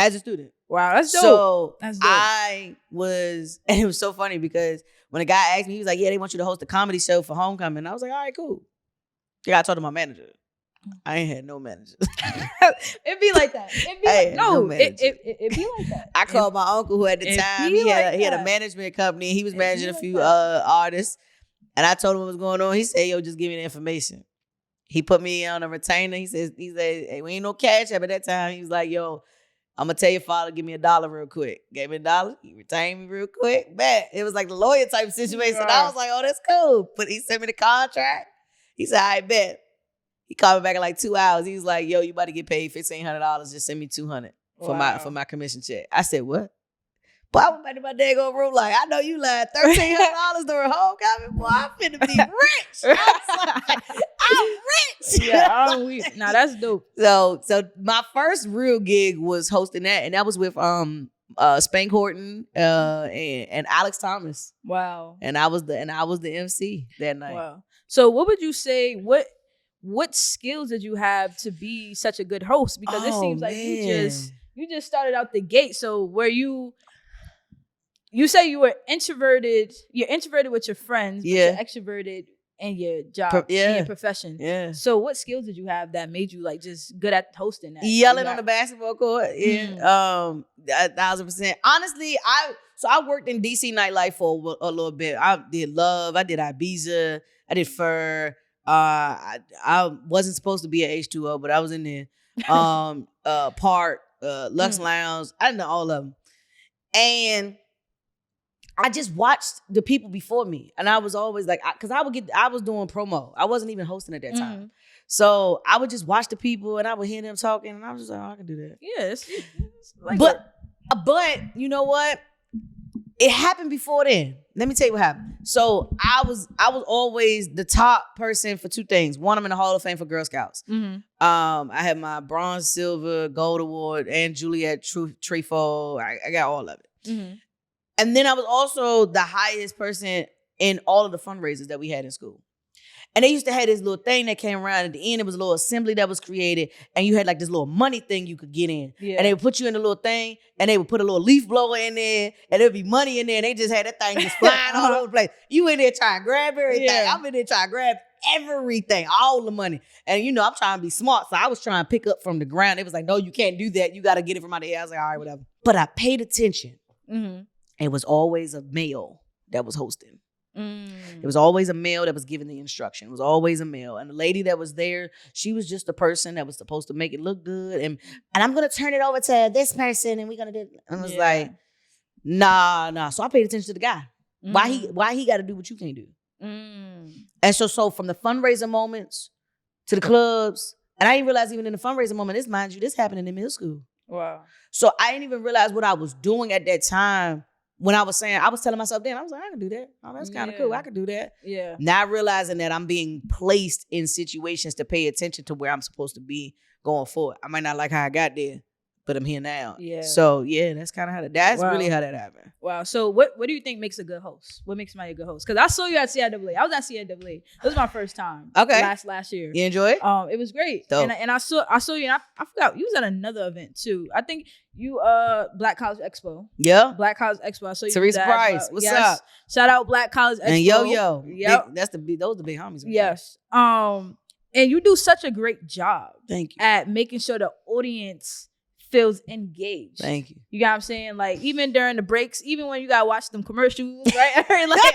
Wow, that's dope. So that's dope. I was, and it was so funny because when a guy asked me, he was like, yeah, they want you to host a comedy show for homecoming. I was like, all right, cool. Yeah, I talked to my manager. I ain't had no manager. It'd be like that. It'd be like that. I called my uncle who at the time, he had a management company. He was managing a few artists. And I told him what was going on. He said, yo, just give me the information. He put me on a retainer. He said, hey, we ain't no cash up at that time. He was like, yo, I'm going to tell your father, give me $1 real quick. Gave me $1. He retained me real quick. Man, it was like the lawyer type situation. Right. I was like, oh, that's cool. But he sent me the contract. He said, I bet. He called me back in like 2 hours. He was like, yo, you about to get paid $1,500. Just send me $200 for my commission check. I said, what? Boy, I went back to my daggone room like, I know you lied. $1,300 during homecoming. Boy, I'm finna be rich. I'm rich. Yeah, weak. Nah, that's dope. So my first real gig was hosting that, and that was with Spank Horton and Alex Thomas. Wow. And I was the MC that night. Wow. So what would you say? What skills did you have to be such a good host? Because it seems like you just started out the gate. So were you say you were introverted. You're introverted with your friends, but you're extroverted in your job, in your profession. Yeah. So what skills did you have that made you like just good at hosting that? Yelling on the basketball court. Yeah. 1,000%. Honestly, I worked in DC nightlife for a little bit. I did Love. I did Ibiza. I did Fur. I wasn't supposed to be at H2O, but I was in there. Park, Lux Lounge. I did all of them. And I just watched the people before me. And I was always like, because I was doing promo. I wasn't even hosting at that time. So I would just watch the people and I would hear them talking. And I was just like, oh, I can do that. Yes. Like but you know what? It happened before then. Let me tell you what happened. So I was always the top person for two things. One, I'm in the Hall of Fame for Girl Scouts. I had my bronze, silver, gold award, and Juliet Trifo. I got all of it. And then I was also the highest person in all of the fundraisers that we had in school. And they used to have this little thing that came around at the end. It was a little assembly that was created. And you had like this little money thing you could get in. Yeah. And they would put you in a little thing. And they would put a little leaf blower in there. And there'd be money in there. And they just had that thing just flying all over the place. You in there trying to grab everything. Yeah. I'm in there trying to grab everything. All the money. And you know, I'm trying to be smart. So I was trying to pick up from the ground. It was like, no, you can't do that. You got to get it from out the air. I was like, all right, whatever. But I paid attention. It was always a male that was hosting. It was always a male that was giving the instruction. It was always a male. And the lady that was there, she was just the person that was supposed to make it look good. And I'm going to turn it over to this person and we're going to do it. And I was like, nah. So I paid attention to the guy. Why he got to do what you can't do? And so from the fundraiser moments to the clubs, and I didn't realize even in the fundraiser moment, this happened in middle school. Wow. So I didn't even realize what I was doing at that time. When I was telling myself then, I was like, I can do that. Oh, that's kind of cool. I can do that. Yeah. Not realizing that I'm being placed in situations to pay attention to where I'm supposed to be going forward. I might not like how I got there, but I'm here now. Yeah. So yeah, that's kind of really how that happened. Wow. So what do you think makes a good host? What makes somebody a good host? Because I saw you at CIAA. I was at CIAA. This was my first time. Okay. Last year. You enjoy it? It was great. Dope. And I saw you, and I forgot you was at another event too. I think you Black College Expo. Yeah. Black College Expo. I saw you. Teresa Price. What's up? Shout out Black College Expo. And Yo. Yep. Those the big homies. Right? Yes. And you do such a great job. Thank you. At making sure the audience feels engaged. Thank you. You got what I'm saying? Like even during the breaks, even when you gotta watch them commercials, right? Like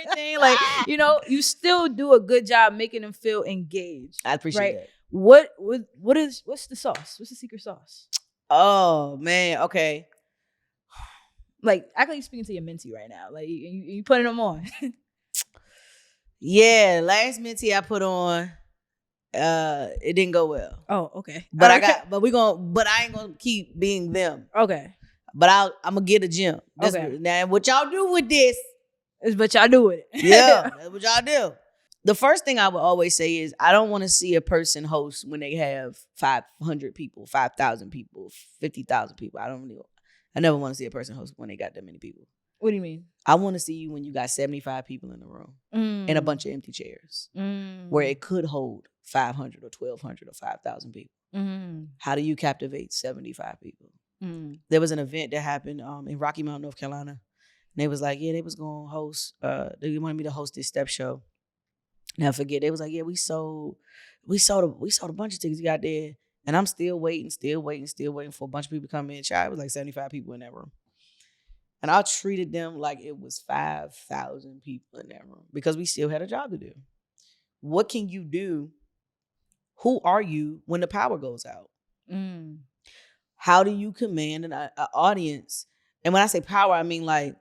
everything, like you know, you still do a good job making them feel engaged. I appreciate that. What's the sauce? What's the secret sauce? Oh man, okay. Like act like you're speaking to your mentee right now. Like you putting them on. Yeah, last mentee I put on, it didn't go well. Oh, okay. But Alright. but I ain't gonna keep being them. Okay. But I'm gonna get a gym. Okay. Now what y'all do with this? But y'all do it. Yeah, that's what y'all do. The first thing I would always say is I don't want to see a person host when they have 500 people, 5,000 people, 50,000 people. I never want to see a person host when they got that many people. What do you mean? I want to see you when you got 75 people in the room and a bunch of empty chairs where it could hold 500 or 1,200 or 5,000 people. How do you captivate 75 people? There was an event that happened in Rocky Mount, North Carolina. And they was like, yeah, they was going to host, they wanted me to host this step show. Never forget, they was like, yeah, we sold a bunch of tickets you got there. And I'm still waiting for a bunch of people to come in. Child, it was like 75 people in that room. And I treated them like it was 5,000 people in that room because we still had a job to do. What can you do? Who are you when the power goes out? How do you command an audience? And when I say power, I mean like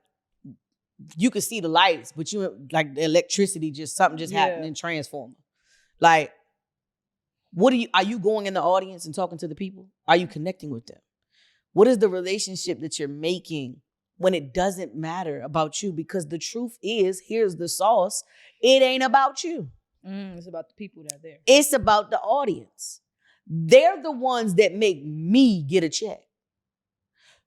you can see the lights, but you like the electricity, something happened in transformer. Like, are you going in the audience and talking to the people? Are you connecting with them? What is the relationship that you're making when it doesn't matter about you? Because the truth is, here's the sauce. It ain't about you. It's about the people that are there. It's about the audience. They're the ones that make me get a check.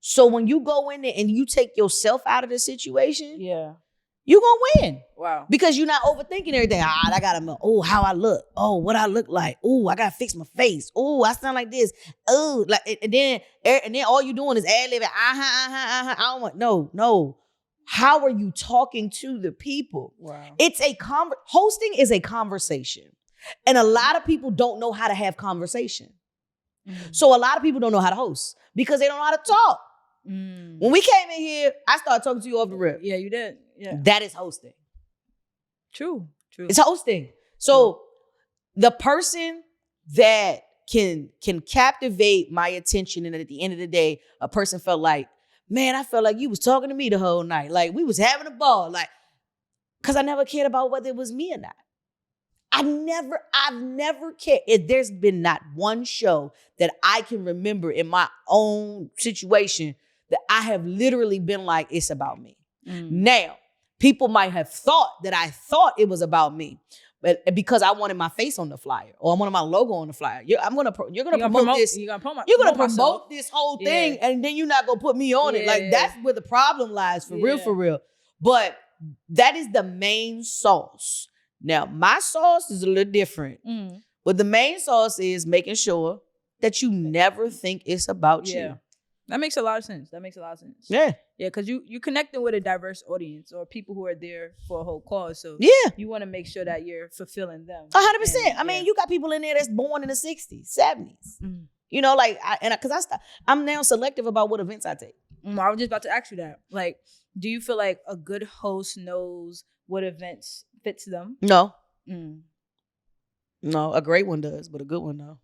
So when you go in there and you take yourself out of the situation, you're going to win. Wow. Because you're not overthinking everything. I got to, how I look. Oh, what I look like. Oh, I got to fix my face. Oh, I sound like this. Oh, like, and then all you doing is ad-libbing. I don't want, no. How are you talking to the people? Wow. It's hosting is a conversation. And a lot of people don't know how to have conversation. So a lot of people don't know how to host because they don't know how to talk. When we came in here, I started talking to you off the rip. Yeah, you did. Yeah. That is hosting. True. It's hosting. So the person that can captivate my attention, and at the end of the day, a person felt like, man, I felt like you was talking to me the whole night. Like we was having a ball. Like, because I never cared about whether it was me or not. I've never cared. There's been not one show that I can remember in my own situation that I have literally been like, it's about me. Now, people might have thought that I thought it was about me, but because I wanted my face on the flyer or I wanted my logo on the flyer. You're gonna promote this. You're gonna promote this whole thing, and then you're not gonna put me on it. Like that's where the problem lies, for real. But that is the main sauce. Now, my sauce is a little different, but the main sauce is making sure that you never think it's about you. That makes a lot of sense. Yeah, because you're connecting with a diverse audience or people who are there for a whole cause. So you want to make sure that you're fulfilling them. 100%. I mean, you got people in there that's born in the 60s, 70s. You know, like, I'm now selective about what events I take. I was just about to ask you that. Like, do you feel like a good host knows what events fits them? No. No, a great one does, but a good one, no.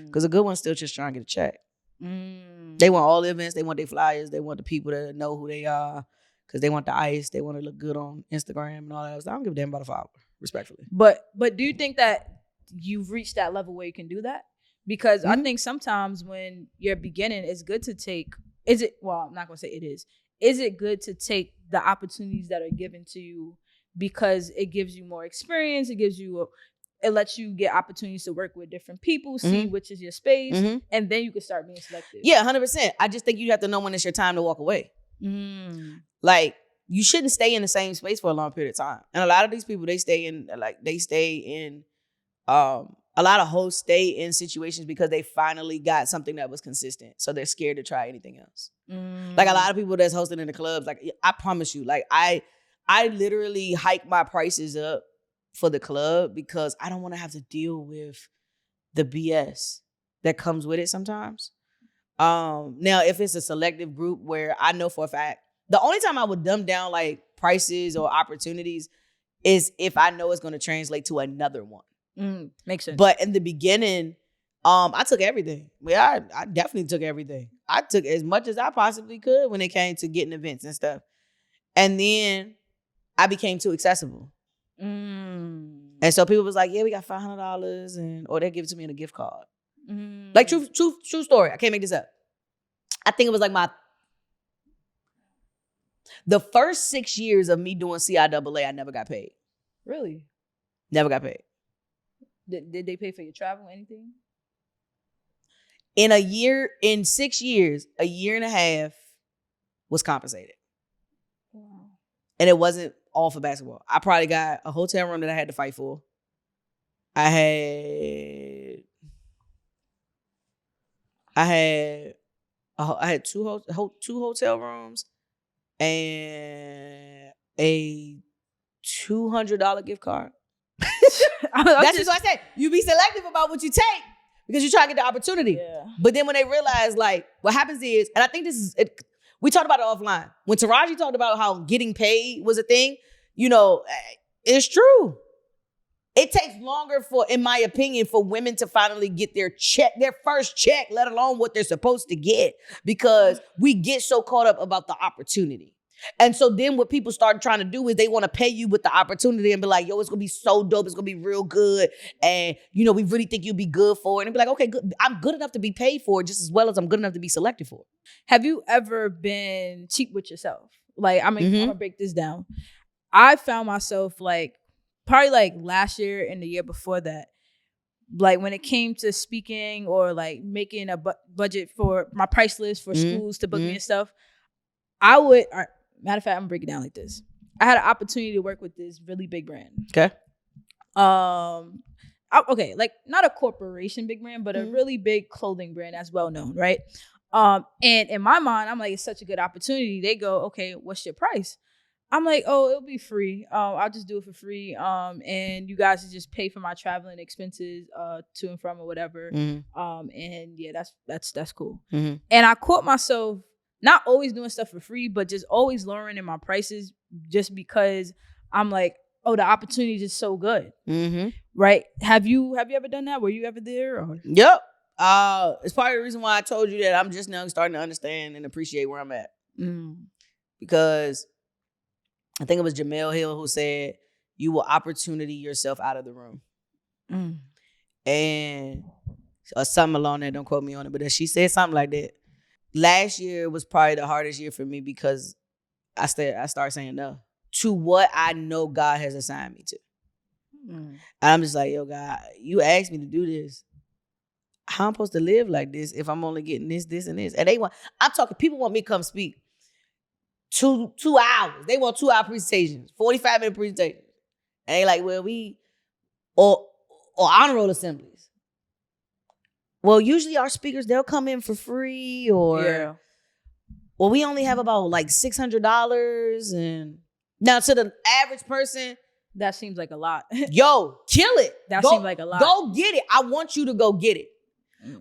Because a good one's still just trying to get a check. They want all the events. They want their flyers. They want the people to know who they are because they want the ice. They want to look good on Instagram and all that. I don't give a damn about a follower, respectfully. But do you think that you've reached that level where you can do that? Because I think sometimes when you're beginning, it's good to take, I'm not going to say it is. Is it good to take the opportunities that are given to you because it gives you more experience? It lets you get opportunities to work with different people, see which is your space, and then you can start being selective. Yeah, 100%. I just think you have to know when it's your time to walk away. Like, you shouldn't stay in the same space for a long period of time. And a lot of these people, a lot of hosts stay in situations because they finally got something that was consistent. So they're scared to try anything else. Like a lot of people that's hosting in the clubs, like I promise you, like I literally hike my prices up for the club because I don't want to have to deal with the BS that comes with it sometimes. Now, if it's a selective group where I know for a fact, the only time I would dumb down like prices or opportunities is if I know it's going to translate to another one. Makes sense. But in the beginning, I took everything. I definitely took everything. I took as much as I possibly could when it came to getting events and stuff. And then I became too accessible. And so people was like, yeah, we got $500 or they give it to me in a gift card. Like true story. I can't make this up. I think it was like the first 6 years of me doing CIAA, I never got paid. Really? Never got paid. Did they pay for your travel, anything? In 6 years, a year and a half was compensated. Wow. And it wasn't all for basketball. I probably got a hotel room that I had to fight for. I had two hotel rooms and a $200 gift card. That's just what I said. You be selective about what you take because you try to get the opportunity. Yeah. But then when they realize, like, what happens is, and I think this is, we talked about it offline. When Taraji talked about how getting paid was a thing, you know, it's true. It takes longer in my opinion, for women to finally get their first check, let alone what they're supposed to get, because we get so caught up about the opportunity. And so then what people start trying to do is they want to pay you with the opportunity and be like, yo, it's going to be so dope. It's going to be real good. And, you know, we really think you'll be good for it. And be like, okay, good. I'm good enough to be paid for it just as well as I'm good enough to be selected for it. Have you ever been cheap with yourself? Like, I'm going to break this down. I found myself probably last year and the year before that, like when it came to speaking or like making a budget for my price list for schools to book me and stuff, I would... Matter of fact, I'm gonna break it down like this. I had an opportunity to work with this really big brand. Okay. Okay, like not a corporation big brand, but a really big clothing brand that's well known, right? And in my mind, I'm like, it's such a good opportunity. They go, okay, what's your price? I'm like, oh, it'll be free. I'll just do it for free. And you guys just pay for my traveling expenses, to and from or whatever. And yeah, that's cool. And I caught myself not always doing stuff for free, but just always lowering in my prices just because I'm like, oh, the opportunity is just so good. Right? Have you ever done that? Were you ever there? Or? Yep. It's part of the reason why I told you that I'm just now starting to understand and appreciate where I'm at. Because I think it was Jamel Hill who said, you will opportunity yourself out of the room. And something along that, don't quote me on it, but she said something like that. Last year was probably the hardest year for me because I started saying no to what I know God has assigned me to. And I'm just like, yo, God, you asked me to do this. How I'm supposed to live like this if I'm only getting this, and this? And people want me to come speak 2 hours. They want 2-hour presentations, 45-minute presentations. And they like, well, or honor roll assemblies. Well, usually our speakers, they'll come in for free well, we only have about like $600. And now to the average person, that seems like a lot. Yo, kill it. Seems like a lot. Go get it. I want you to go get it.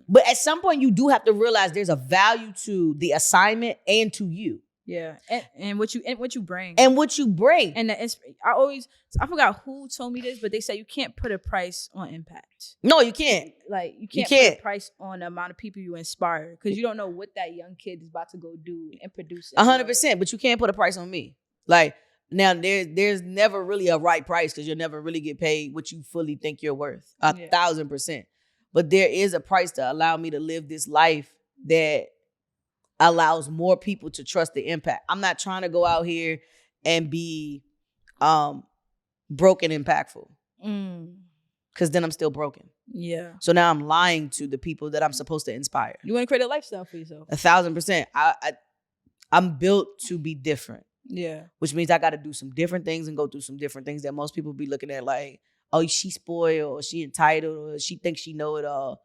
But at some point, you do have to realize there's a value to the assignment and to you. Yeah, and what you bring. And what you bring. And I forgot who told me this, but they said you can't put a price on impact. No, you can't. Like you can't put a price on the amount of people you inspire because you don't know what that young kid is about to go do and produce. 100%, but you can't put a price on me. Like now, there's never really a right price because you'll never really get paid what you fully think you're worth. 1,000%. But there is a price to allow me to live this life that allows more people to trust the impact. I'm not trying to go out here and be broken impactful. Because then I'm still broken. Yeah. So now I'm lying to the people that I'm supposed to inspire. You want to create a lifestyle for yourself. 1,000%. I'm built to be different. Yeah. Which means I got to do some different things and go through some different things that most people be looking at like, oh, she's spoiled or she entitled or she thinks she know it all.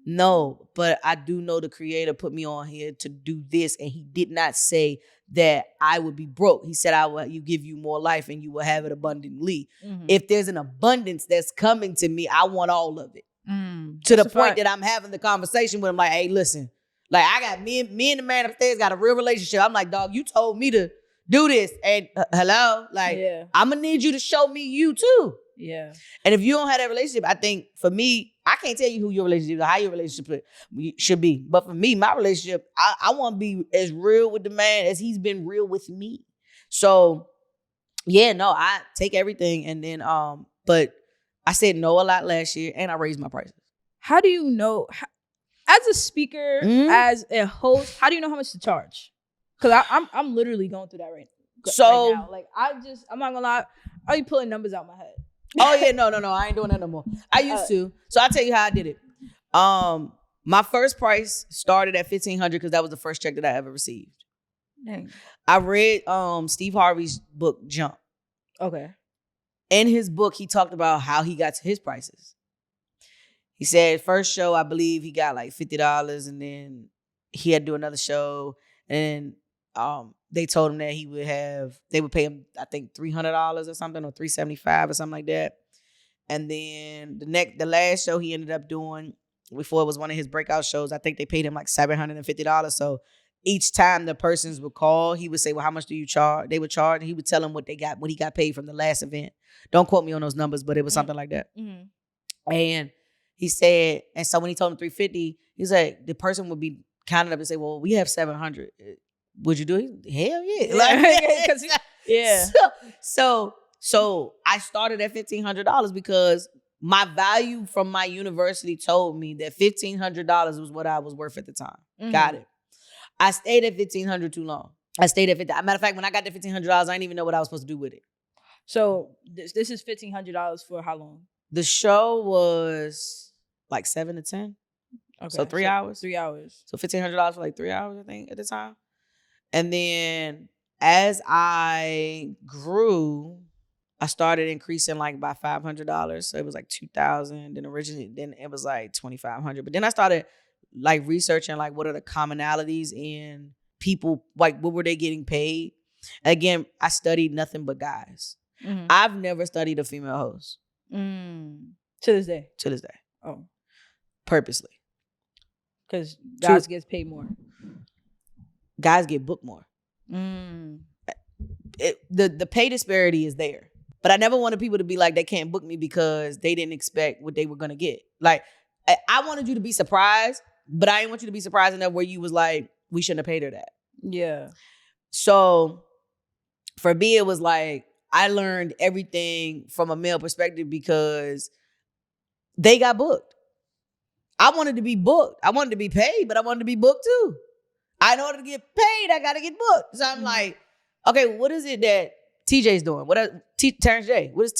No, but I do know the creator put me on here to do this, and he did not say that I would be broke. He said, I will give you more life and you will have it abundantly. If there's an abundance that's coming to me, I want all of it. To the point that I'm having the conversation with him like, hey, listen, like I got me and the man upstairs got a real relationship. I'm like, dog, you told me to do this. And hello, like I'm going to need you to show me you too. Yeah. And if you don't have that relationship, I think for me, I can't tell you who your relationship is or how your relationship should be. But for me, my relationship, I want to be as real with the man as he's been real with me. So Yeah, no, I take everything. And then, but I said no a lot last year and I raised my prices. How do you know, as a speaker, as a host, how do you know how much to charge? Because I'm literally going through that right now. Like, I'm not gonna lie, I be pulling numbers out my head. Oh yeah, no, I ain't doing that no more. I used to. So I'll tell you how I did it. My first price started at $1,500 because that was the first check that I ever received. Dang. I read Steve Harvey's book Jump. Okay. In his book, he talked about how he got to his prices. He said first show, I believe he got like $50, and then he had to do another show, and they told him that they would pay him, I think, $300 or something, or $375 or something like that. And then the last show he ended up doing, before it was one of his breakout shows, I think they paid him like $750. So each time the persons would call, he would say, well, how much do you charge? They would charge, and he would tell them what he got paid from the last event. Don't quote me on those numbers, but it was something like that. Mm-hmm. And he said, and so when he told him $350, he's like, the person would be counting up and say, well, we have $700. Would you do it? Hell yeah. Like, yeah. So I started at $1,500 because my value from my university told me that $1,500 was what I was worth at the time. Mm-hmm. Got it. I stayed at $1,500 too long. I stayed at $1,500. Matter of fact, when I got to $1,500, I didn't even know what I was supposed to do with it. So this is $1,500 for how long? The show was like 7 to 10. Okay. So 3 hours. 3 hours. So $1,500 for like 3 hours, I think, at the time. And then as I grew, I started increasing like by $500. So it was like $2,000. Then it was like $2,500. But then I started like researching like what are the commonalities in people, like what were they getting paid? Again, I studied nothing but guys. Mm-hmm. I've never studied a female host. To this day. Oh. Purposely. Because guys gets paid more. Guys get booked more. The pay disparity is there. But I never wanted people to be like, they can't book me because they didn't expect what they were going to get. Like, I wanted you to be surprised, but I didn't want you to be surprised enough where you was like, we shouldn't have paid her that. Yeah. So for me, it was like, I learned everything from a male perspective because they got booked. I wanted to be booked. I wanted to be paid, but I wanted to be booked too. In order to get paid, I got to get booked. So I'm like, okay, what is it that TJ's doing? Terrence J? What is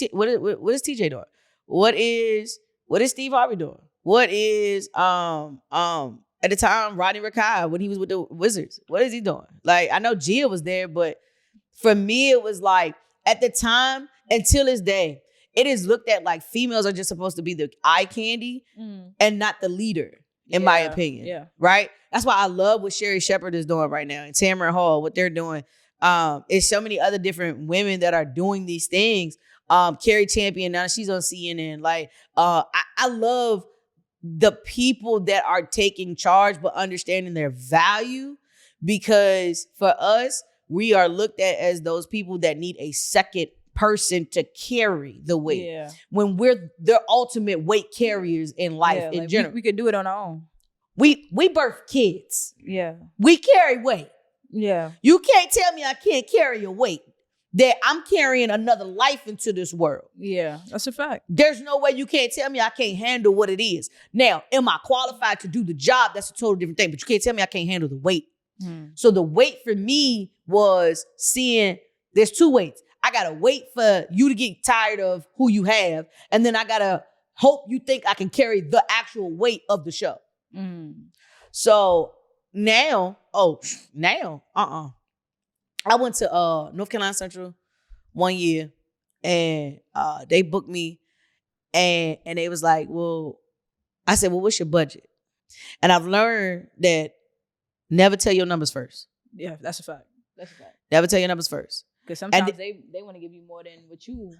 TJ doing? What is Steve Harvey doing? What is at the time Rodney Rakai when he was with the Wizards? What is he doing? Like, I know Gia was there, but for me it was like at the time until this day, it is looked at like females are just supposed to be the eye candy and not the leader, in my opinion. Yeah. Right? That's why I love what Sherry Shepherd is doing right now and Tamara Hall, what they're doing. It's so many other different women that are doing these things. Carrie Champion, now she's on CNN. Like, I love the people that are taking charge but understanding their value, because for us, we are looked at as those people that need a second person to carry the weight. Yeah. When we're the ultimate weight carriers in life in general. We could do it on our own. We birth kids. Yeah. We carry weight. Yeah. You can't tell me I can't carry a weight. That I'm carrying another life into this world. Yeah, that's a fact. There's no way you can't tell me I can't handle what it is. Now, am I qualified to do the job? That's a totally different thing. But you can't tell me I can't handle the weight. So the weight for me was seeing there's two weights. I got to wait for you to get tired of who you have. And then I got to hope you think I can carry the actual weight of the show. So now, I went to North Carolina Central 1 year and they booked me and they was like, well, I said, well, what's your budget? And I've learned that never tell your numbers first. Yeah, that's a fact. Never tell your numbers first. Because sometimes they want to give you more than what you want.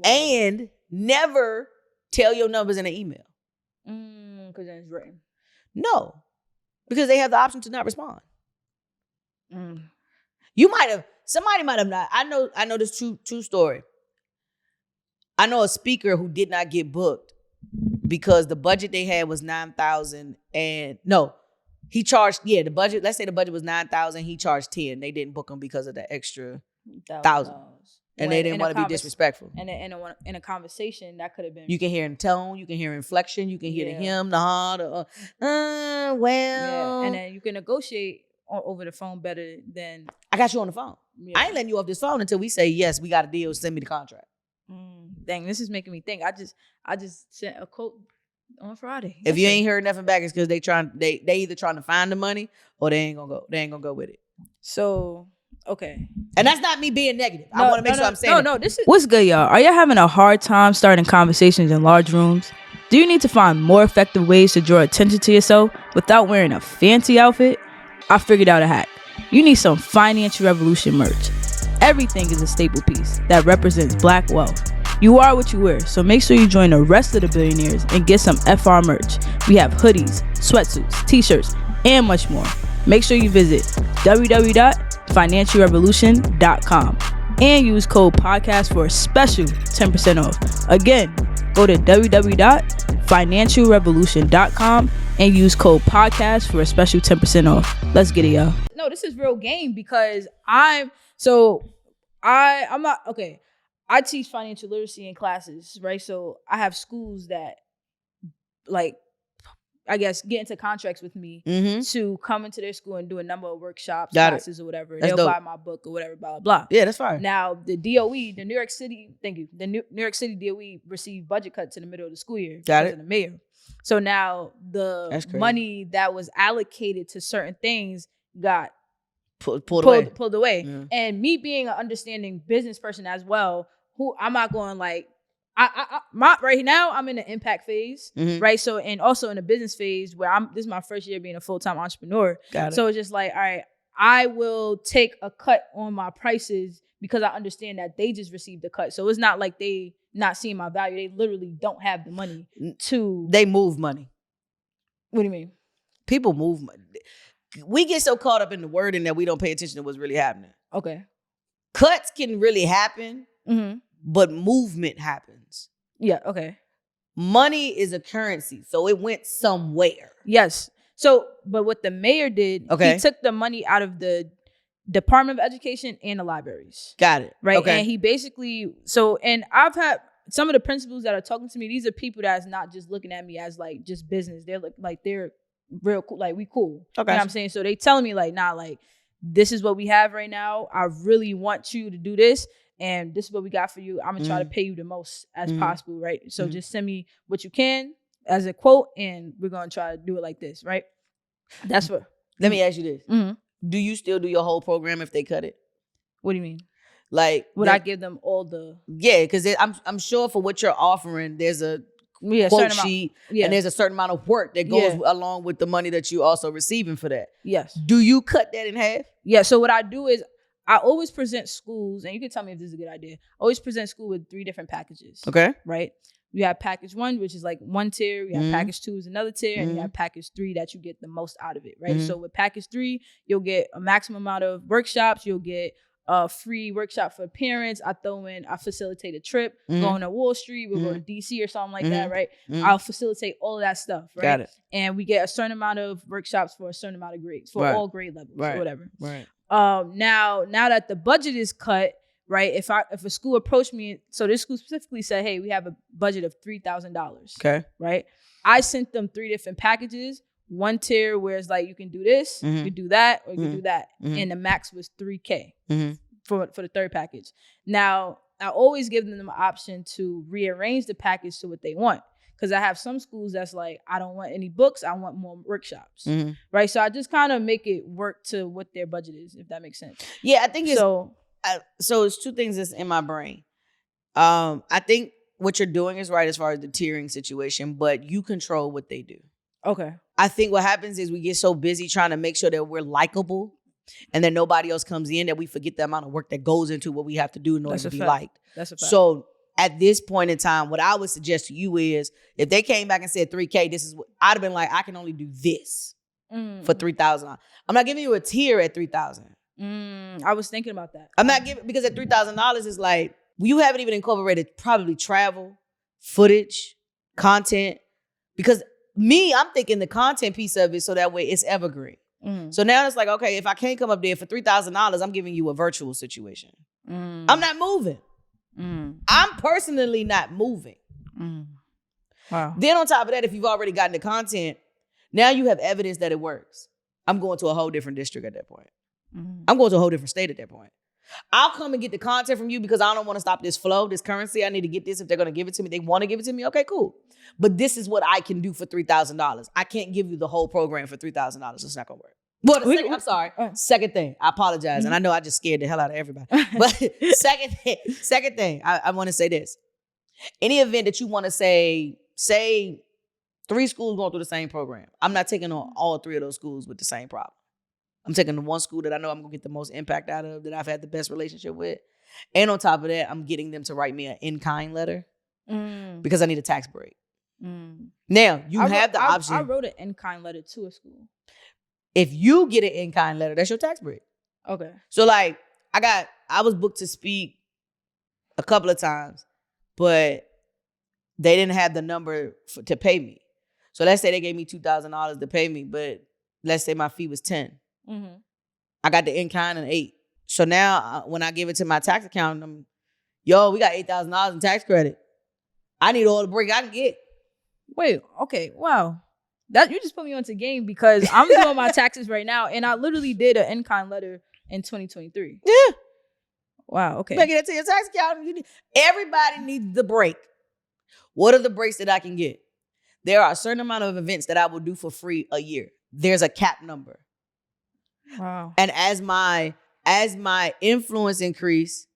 And never tell your numbers in an email. Because then it's written. No, because they have the option to not respond. Somebody might have not. I know this true story. I know a speaker who did not get booked because the budget they had was $9,000 and he charged, the budget, let's say the budget was $9,000, he charged $10,000. They didn't book him because of the extra $1,000. And they didn't want to be disrespectful. And in a conversation, that could have been. You can hear in tone, you can hear inflection, you can hear the him, the well. Yeah. And then you can negotiate over the phone better than. I got you on the phone. Yeah. I ain't letting you off this phone until we say, yes, we got a deal, send me the contract. Dang, this is making me think. I just sent a quote on Friday. If you ain't heard nothing back, it's because they either trying to find the money or they ain't gonna go with it. So, okay. And that's not me being negative. I want to make sure I'm saying this is what's good, y'all. Are y'all having a hard time starting conversations in large rooms? Do you need to find more effective ways to draw attention to yourself without wearing a fancy outfit? I figured out a hack. You need some Financial Revolution merch. Everything is a staple piece that represents Black wealth. You are what you wear, so make sure you join the rest of the billionaires and get some FR merch. We have hoodies, sweatsuits, t-shirts, and much more. Make sure you visit www.financialrevolutionn.com and use code podcast for a special 10% off. Again, go to www.financialrevolutionn.com and use code podcast for a special 10% off. Let's get it, y'all. No, this is real game because I'm not okay. I teach financial literacy in classes, right? So I have schools that, like, I guess, get into contracts with me to come into their school and do a number of workshops, classes, or whatever. They'll buy my book or whatever, blah, blah, blah. Yeah, that's fine. Now, the DOE, the New York City, the New York City DOE received budget cuts in the middle of the school year because of the mayor. So now the money that was allocated to certain things got pulled away. Yeah. And me being an understanding business person as well, who I'm not going like, right now I'm in the impact phase, right? So, and also in the business phase where this is my first year being a full-time entrepreneur. So it's just like, all right, I will take a cut on my prices because I understand that they just received the cut. So it's not like they not seeing my value. They literally don't have the money to. They move money. What do you mean? People move money. We get so caught up in the wording that we don't pay attention to what's really happening. Okay. Cuts can really happen. But movement happens. Yeah, okay. Money is a currency, so it went somewhere. Yes. So, but what the mayor did, he took the money out of the Department of Education and the libraries. Got it. Right? Okay. And he basically, and I've had some of the principals that are talking to me, these are people that's not just looking at me as like just business. They're like they're real cool, like we cool. Okay. You know what I'm saying? So they telling me like, nah, like this is what we have right now. I really want you to do this. And this is what we got for you. I'm going to try to pay you the most as possible, right? So just send me what you can as a quote, and we're going to try to do it like this, right? That's what. Let me ask you this. Do you still do your whole program if they cut it? What do you mean? Like, would I give them all the... Yeah, because I'm sure for what you're offering, there's a quote sheet, and there's a certain amount of work that goes along with the money that you also receiving for that. Yes. Do you cut that in half? Yeah, so what I do is, I always present schools, and you can tell me if this is a good idea. I always present school with 3 different packages. Okay. Right? You have package 1, which is like one tier. You have package 2 is another tier. And you have package 3 that you get the most out of it, right? So with package 3, you'll get a maximum amount of workshops. You'll get a free workshop for parents. I facilitate a trip, going to Wall Street. We'll go to DC or something like that, right? I'll facilitate all of that stuff, right? Got it. And we get a certain amount of workshops for a certain amount of grades, for all grade levels or whatever. Right. Now that the budget is cut, right? If a school approached me, so this school specifically said, hey, we have a budget of $3,000. Okay. Right. I sent them 3 different packages. One tier where it's like, you can do this, you can do that, or you can do that. And the max was $3,000 for the 3rd package. Now, I always give them an option to rearrange the package to what they want. Because I have some schools that's like, I don't want any books. I want more workshops. Right? So I just kind of make it work to what their budget is, if that makes sense. Yeah, I think it's... So it's 2 things that's in my brain. I think what you're doing is right as far as the tiering situation, but you control what they do. Okay. I think what happens is we get so busy trying to make sure that we're likable and then nobody else comes in that we forget the amount of work that goes into what we have to do in order to be liked. That's a fact. So at this point in time, what I would suggest to you is if they came back and said $3,000, this is what I'd have been like, I can only do this for $3,000. I'm not giving you a tier at $3,000. I was thinking about that. I'm not giving, because at $3,000 is like, you haven't even incorporated probably travel, footage, content. Because I'm thinking the content piece of it so that way it's evergreen. So now it's like, okay, if I can't come up there for $3,000, I'm giving you a virtual situation. I'm not moving. I'm personally not moving. Wow. Then on top of that, if you've already gotten the content, now you have evidence that it works. I'm going to a whole different district at that point. I'm going to a whole different state at that point. I'll come and get the content from you because I don't want to stop this flow, this currency. I need to get this. If they're going to give it to me, they want to give it to me. Okay, cool. But this is what I can do for $3,000. I can't give you the whole program for $3,000. It's not going to work. Well, I'm sorry. Second thing, I apologize. And I know I just scared the hell out of everybody. But second thing, I want to say this. Any event that you want to say 3 schools going through the same program. I'm not taking on all 3 of those schools with the same problem. I'm taking the one school that I know I'm going to get the most impact out of, that I've had the best relationship with. And on top of that, I'm getting them to write me an in-kind letter because I need a tax break. Now, you have the option. I wrote an in-kind letter to a school. If you get an in-kind letter, that's your tax break. Okay. So like, I was booked to speak a couple of times, but they didn't have the number to pay me. So let's say they gave me $2,000 to pay me, but let's say my fee was $10. I got the in-kind and 8. So now when I give it to my tax accountant, we got $8,000 in tax credit. I need all the break I can get. Wait, okay, wow. That you just put me onto game because I'm doing my taxes right now, and I literally did an in-kind letter in 2023. Yeah. Wow. Okay. You better get it to your tax accountant. Everybody needs the break. What are the breaks that I can get? There are a certain amount of events that I will do for free a year. There's a cap number. Wow. And as my influence increase,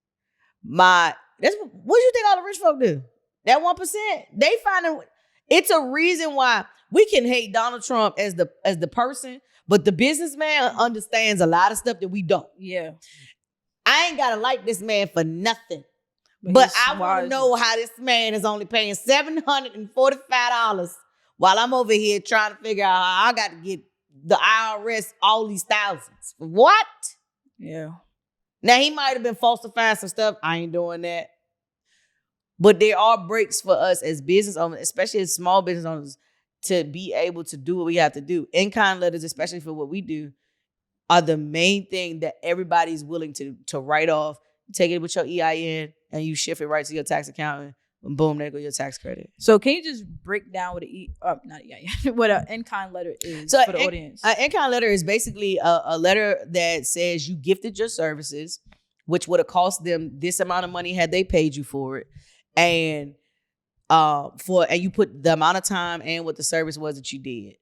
what do you think all the rich folk do? That 1%, they find it's a reason why we can hate Donald Trump as the person, but the businessman understands a lot of stuff that we don't. Yeah. I ain't gotta like this man for nothing. But I want to know how this man is only paying $745 while I'm over here trying to figure out how I got to get the IRS all these thousands. What? Yeah. Now, he might have been falsifying some stuff. I ain't doing that. But there are breaks for us as business owners, especially as small business owners, to be able to do what we have to do. In-kind letters, especially for what we do, are the main thing that everybody's willing to write off. Take it with your EIN and you shift it right to your tax accountant. And boom, there go your tax credit. So can you just break down what what an in-kind letter is for the audience? An in-kind letter is basically a letter that says you gifted your services, which would have cost them this amount of money had they paid you for it. And you put the amount of time and what the service was that you did.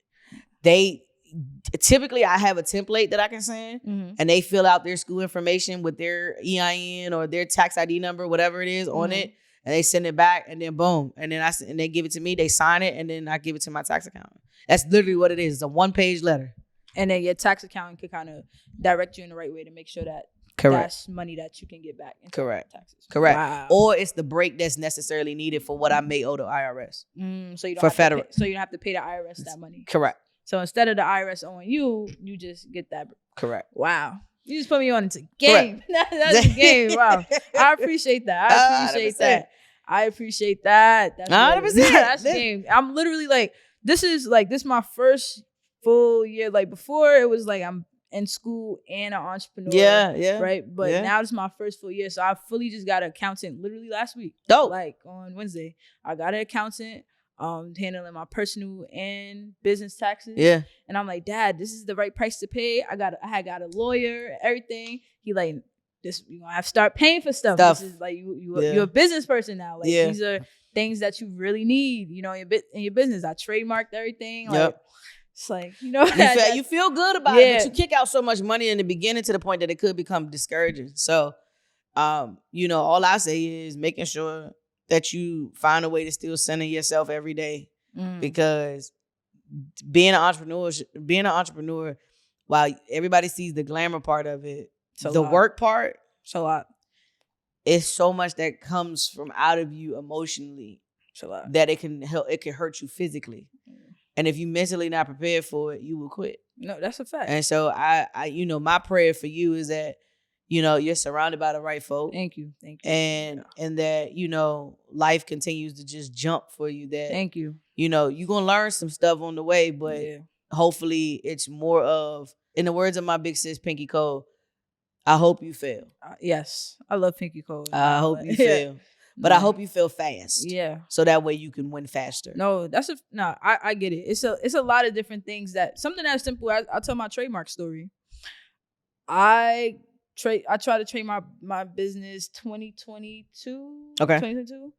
Typically I have a template that I can send and they fill out their school information with their EIN or their tax ID number, whatever it is on it. And they send it back and then boom. And then and they give it to me, they sign it, and then I give it to my tax accountant. That's literally what it is. It's a 1-page letter. And then your tax accountant could kind of direct you in the right way to make sure that that's money that you can get back. Correct. Taxes. Correct. Wow. Or it's the break that's necessarily needed for what I may owe the IRS. So you don't for federal. so you don't have to pay the IRS that money. Correct. So instead of the IRS owing you, you just get that. Correct. Wow. You just put me on into game. That's a game. Wow. I appreciate that. I appreciate that. That's 100%. That's a game. I'm literally like, this is my first full year. Like before it was like I'm in school and an entrepreneur. Yeah. Right. But now this is my first full year. So I fully just got an accountant literally last week. Dope. Like on Wednesday. I got an accountant. Handling my personal and business taxes. Yeah. And I'm like, Dad, this is the right price to pay. I got a lawyer, everything. He like, this, you gonna have to start paying for stuff. This is like you're a business person now. Like these are things that you really need, in your business. I trademarked everything. Like it's like, you feel good about it, but you kick out so much money in the beginning to the point that it could become discouraging. So all I say is making sure that you find a way to still center yourself every day, because being an entrepreneur, while everybody sees the glamour part of it, the work part, it's a lot. It's so much that comes from out of you emotionally, it's a lot, that it can hurt you physically, and if you mentally not prepared for it, you will quit. No, that's a fact. And so I my prayer for you is that you're surrounded by the right folk. Thank you. And that, life continues to just jump for you. That thank you. You're going to learn some stuff on the way, but hopefully it's more of, in the words of my big sis, Pinky Cole, I hope you fail. Yes, I love Pinky Code. I hope you fail. But I hope you fail fast. Yeah. So that way you can win faster. No, I get it. It's a lot of different things that something as simple as I'll tell my trademark story. I try to trade my business 2022. Okay. 2022.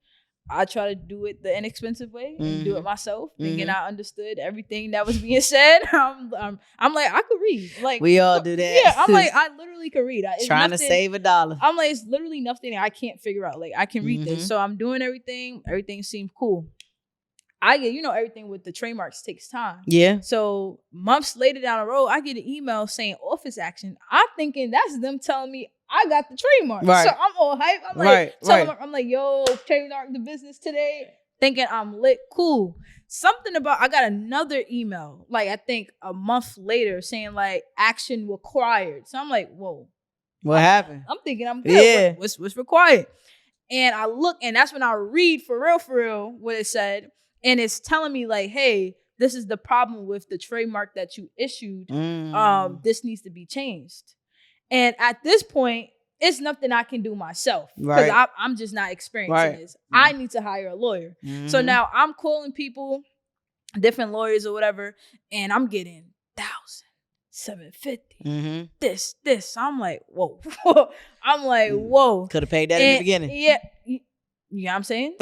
I try to do it the inexpensive way and do it myself, thinking I understood everything that was being said. I'm like, I could read. Like, we all do that. Yeah, I'm like, I literally could read. Trying to save $1. I'm like, it's literally nothing I can't figure out. Like, I can read this. So I'm doing everything. Everything seemed cool. I get, everything with the trademarks takes time. Yeah. So months later down the road, I get an email saying office action. I'm thinking that's them telling me I got the trademark. Right. So I'm all hype. I'm like, I'm like, yo, trademark the business today. Thinking I'm lit. Cool. Something about, I got another email, like I think a month later saying like action required. So I'm like, whoa. What happened? I'm thinking I'm good. Yeah. What's required? And I look, and that's when I read for real what it said. And it's telling me like, hey, this is the problem with the trademark that you issued. This needs to be changed. And at this point, it's nothing I can do myself because I'm just not experiencing this. I need to hire a lawyer. So now I'm calling people, different lawyers or whatever, and I'm getting $1,750. This. I'm like, whoa. I'm like, whoa. Could have paid that in the beginning. Yeah. You know what I'm saying?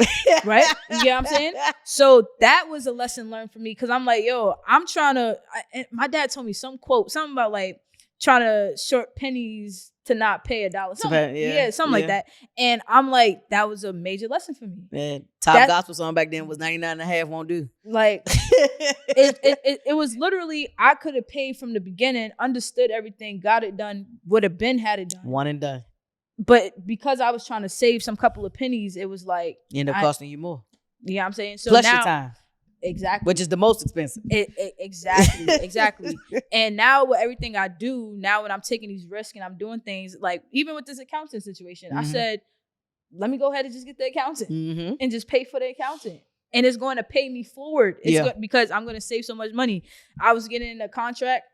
Right? You know what I'm saying? So that was a lesson learned for me because I'm like, yo, I'm trying to, my dad told me something about like trying to short pennies to not pay $1. Something like that. And I'm like, that was a major lesson for me. Man, top gospel song back then was 99.5 won't do. Like, it was literally, I could have paid from the beginning, understood everything, got it done, would have been had it done. One and done. But because I was trying to save some couple of pennies, it was like, end up costing you more. You know what I'm saying? So plus now, your time. Exactly. Which is the most expensive. Exactly. And now with everything I do, now when I'm taking these risks and I'm doing things, like even with this accountant situation, I said, let me go ahead and just get the accountant and just pay for the accountant. And it's going to pay me forward. Because I'm going to save so much money. I was getting in a contract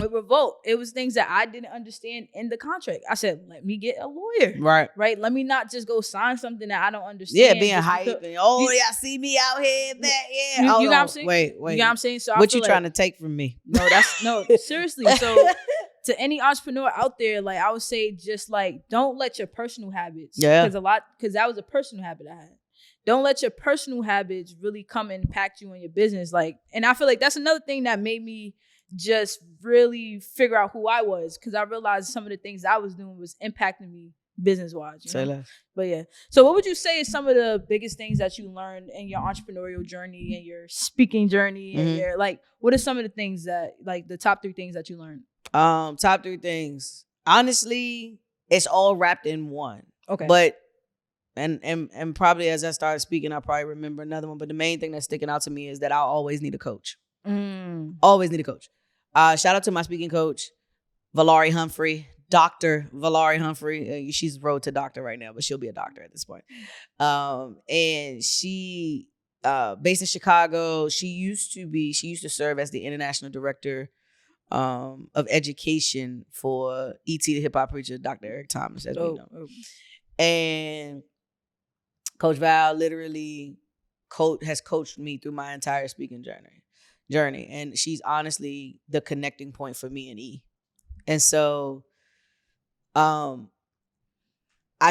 with Revolt. It was things that I didn't understand in the contract. I said, let me get a lawyer. Right. Let me not just go sign something that I don't understand. Yeah, being hype and y'all see me out here. You know what I'm saying? Wait. You know what I'm saying? So what you trying to take from me? No, seriously. So to any entrepreneur out there, like I would say, just like don't let your personal habits. Because that was a personal habit I had. Don't let your personal habits really come and impact you in your business. Like, and I feel like that's another thing that made me just really figure out who I was, because I realized some of the things I was doing was impacting me business-wise. Say less. But yeah. So what would you say is some of the biggest things that you learned in your entrepreneurial journey and your speaking journey and your, like, what are some of the things that, like, the top 3 things that you learned? Top 3 things. Honestly, it's all wrapped in one. Okay. But and probably as I started speaking, I'll probably remember another one. But the main thing that's sticking out to me is that I always need a coach. Always need a coach. Shout out to my speaking coach, Valari Humphrey, Dr. Valari Humphrey. She's road to doctor right now, but she'll be a doctor at this point. And she, based in Chicago, she used to serve as the international director of education for E.T. the hip hop preacher, Dr. Eric Thomas, as we know. And Coach Val literally has coached me through my entire speaking journey. And she's honestly the connecting point for me and E. And so I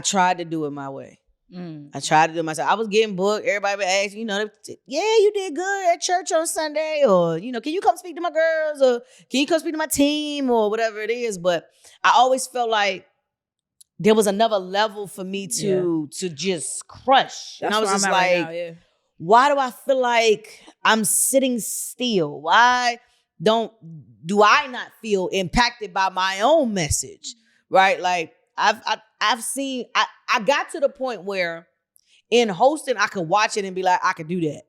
tried to do it my way. I tried to do it myself. I was getting booked. Everybody would ask, you did good at church on Sunday, or, can you come speak to my girls, or can you come speak to my team, or whatever it is. But I always felt like there was another level for me to just crush. That's and I was just like, right now, why do I feel like I'm sitting still? Why do I not feel impacted by my own message? Right? Like I've seen, I got to the point where in hosting, I could watch it and be like, I could do that.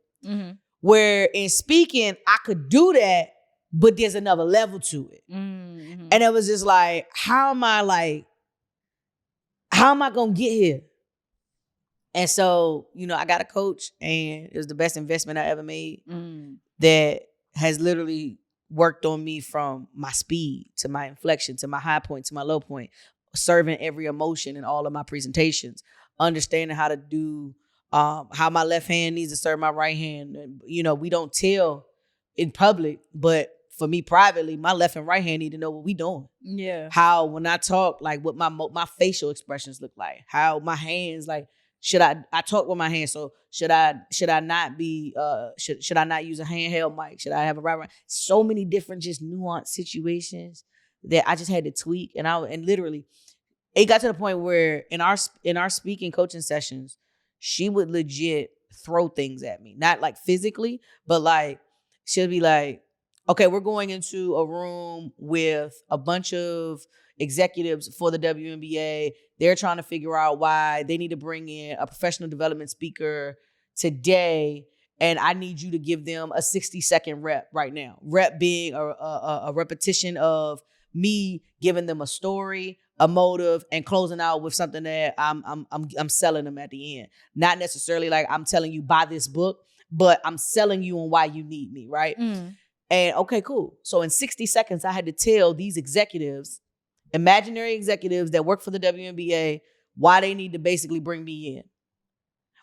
Where in speaking, I could do that, but there's another level to it. And it was just like, how am I going to get here? And so, I got a coach, and it was the best investment I ever made that has literally worked on me from my speed to my inflection to my high point to my low point, serving every emotion in all of my presentations, understanding how to do, how my left hand needs to serve my right hand. And, we don't tell in public, but for me privately, my left and right hand need to know what we doing. Yeah. How when I talk, like what my facial expressions look like, how my hands, like, should I talk with my hands? So should I not be should I not use a handheld mic? Should I have a right? So many different just nuanced situations that I just had to tweak, and literally it got to the point where in our speaking coaching sessions, she would legit throw things at me, not like physically, but like she'll be like, okay, we're going into a room with a bunch of executives for the WNBA. They're trying to figure out why they need to bring in a professional development speaker today. And I need you to give them a 60-second rep right now. Rep being a repetition of me giving them a story, a motive, and closing out with something that I'm selling them at the end. Not necessarily like I'm telling you buy this book, but I'm selling you on why you need me, right? And okay, cool. So in 60 seconds, I had to tell these executives, imaginary executives that work for the WNBA, why they need to basically bring me in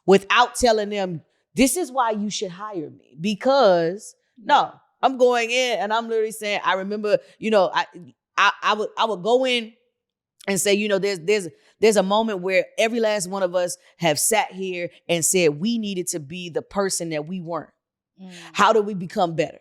without telling them, this is why you should hire me. Because no, I'm going in and I'm literally saying, I remember, I would go in and say, there's a moment where every last one of us have sat here and said we needed to be the person that we weren't. How do we become better?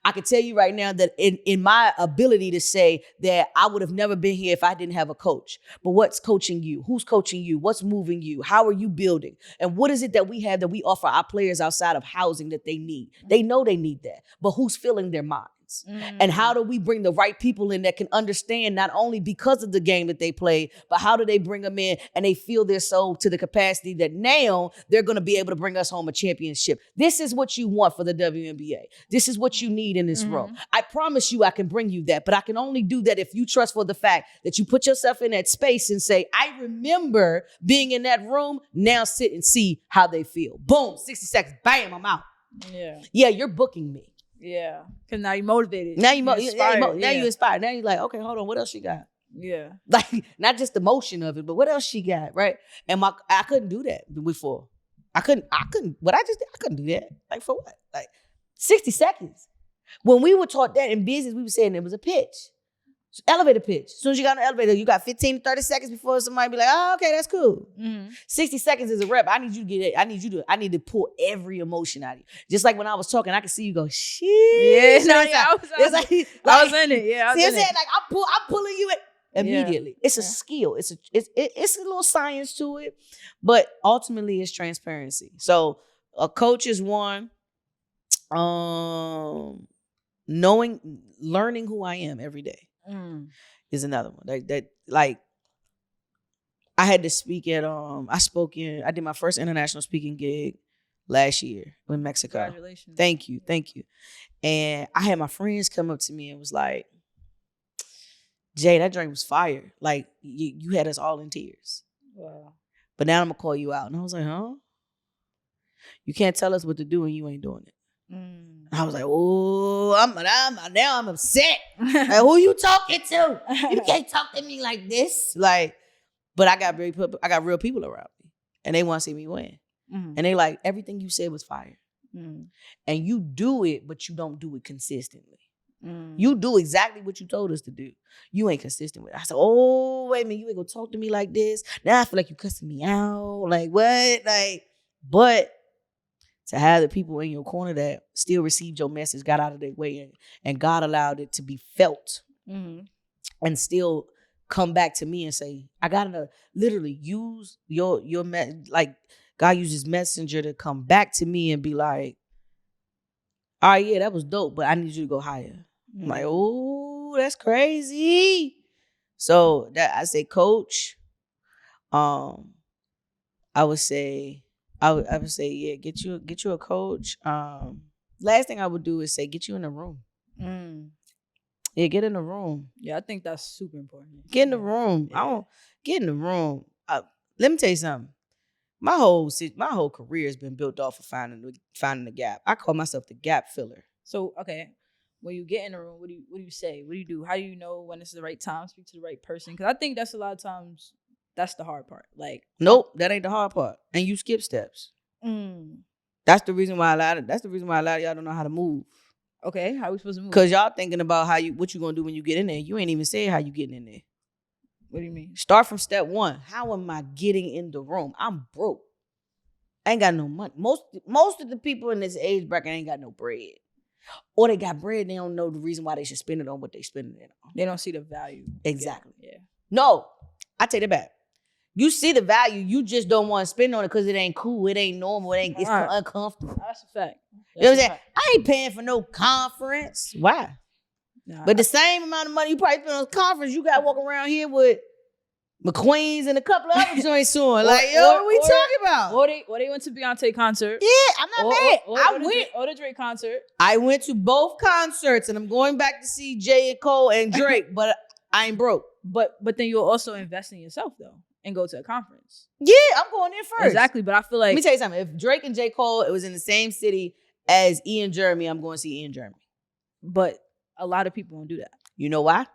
I can tell you right now that in my ability to say that I would have never been here if I didn't have a coach. But what's coaching you? Who's coaching you? What's moving you? How are you building? And what is it that we have that we offer our players outside of housing that they need? They know they need that, but who's filling their minds? And how do we bring the right people in that can understand not only because of the game that they play, but how do they bring them in and they feel their soul to the capacity that now they're going to be able to bring us home a championship. This is what you want for the WNBA. This is what you need in this role. I promise you I can bring you that, but I can only do that if you trust for the fact that you put yourself in that space and say, I remember being in that room, now sit and see how they feel. Boom, 60 seconds, bam, I'm out. Yeah, you're booking me. Yeah, because now you're motivated. Now you inspired. Now you inspired. Now you're like, okay, hold on, what else she got? Yeah, like not just the motion of it, but what else she got, right? And I couldn't do that before. I couldn't. What I just did, I couldn't do that. Like for what? Like 60 seconds. When we were taught that in business, we were saying it was a pitch. Elevator pitch. As soon as you got on the elevator, you got 15 to 30 seconds before somebody be like, oh, okay, that's cool. 60 seconds is a rep. I need you to get it. I need to pull every emotion out of you. Just like when I was talking, I could see you go, shit. Yeah, I was in it. Yeah, I was in it. Like I'm pulling you in immediately. Yeah. It's a skill. It's a little science to it, but ultimately it's transparency. So a coach is one. Learning who I am every day. Is another one. Like I had to speak at I did my first international speaking gig last year in Mexico. Congratulations. Thank you. And I had my friends come up to me and was like, Jay, that drink was fire. Like you had us all in tears. Wow. But now I'm gonna call you out. And I was like, huh? You can't tell us what to do and you ain't doing it. I was like, oh, I'm upset. Like, who you talking to? You can't talk to me like this. Like, but I got real people around me, and they want to see me win. And they like, everything you said was fire, and you do it, but you don't do it consistently. You do exactly what you told us to do. You ain't consistent with it. I said, oh, wait a minute, you ain't gonna talk to me like this. Now I feel like you cussing me out. Like what? Like, but to have the people in your corner that still received your message, got out of their way, and God allowed it to be felt, and still come back to me and say, I gotta literally use your like God uses messenger to come back to me and be like, all right, yeah, that was dope, but I need you to go higher. I'm like, oh, that's crazy. So that I say, coach, I would say, yeah, get you a coach. Last thing I would do is say, get you in the room. Yeah, get in the room. Yeah, I think that's super important. Get in the room. Yeah. Get in the room. Let me tell you something. My whole career has been built off of finding the gap. I call myself the gap filler. So, okay. when you get in a room, what do you say? What do you do? How do you know when it's the right time? Speak to the right person. Because I think that's a lot of times that's the hard part. Like, nope, that ain't the hard part. And you skip steps. That's the reason why a lot of y'all don't know how to move. Okay, how are we supposed to move? Because y'all thinking about what you gonna do when you get in there. You ain't even said how you getting in there. What do you mean? Start from step one. How am I getting in the room? I'm broke. I ain't got no money. Most of the people in this age bracket ain't got no bread. Or they got bread, they don't know the reason why they should spend it on what they spending it on. They don't see the value. Exactly. Yeah. No, I take it back. You see the value, you just don't want to spend on it because it ain't cool, it ain't normal, it's uncomfortable. That's a fact. You know what I'm saying? I ain't paying for no conference. Why? Nah, but the same amount of money you probably spend on a conference, you got to walk around here with McQueen's and a couple of other joints soon. Like, what we talking about? Or they went to Beyonce concert. Yeah, I'm not mad. I went. Or the Drake concert. I went to both concerts, and I'm going back to see J. and Cole and Drake, but I ain't broke. But then you'll also invest in yourself, though, and go to a conference. Yeah, I'm going in first. Exactly, but I feel like... Let me tell you something. If Drake and J. Cole, it was in the same city as Ian Jeremy, I'm going to see Ian Jeremy. But a lot of people won't do that. You know why?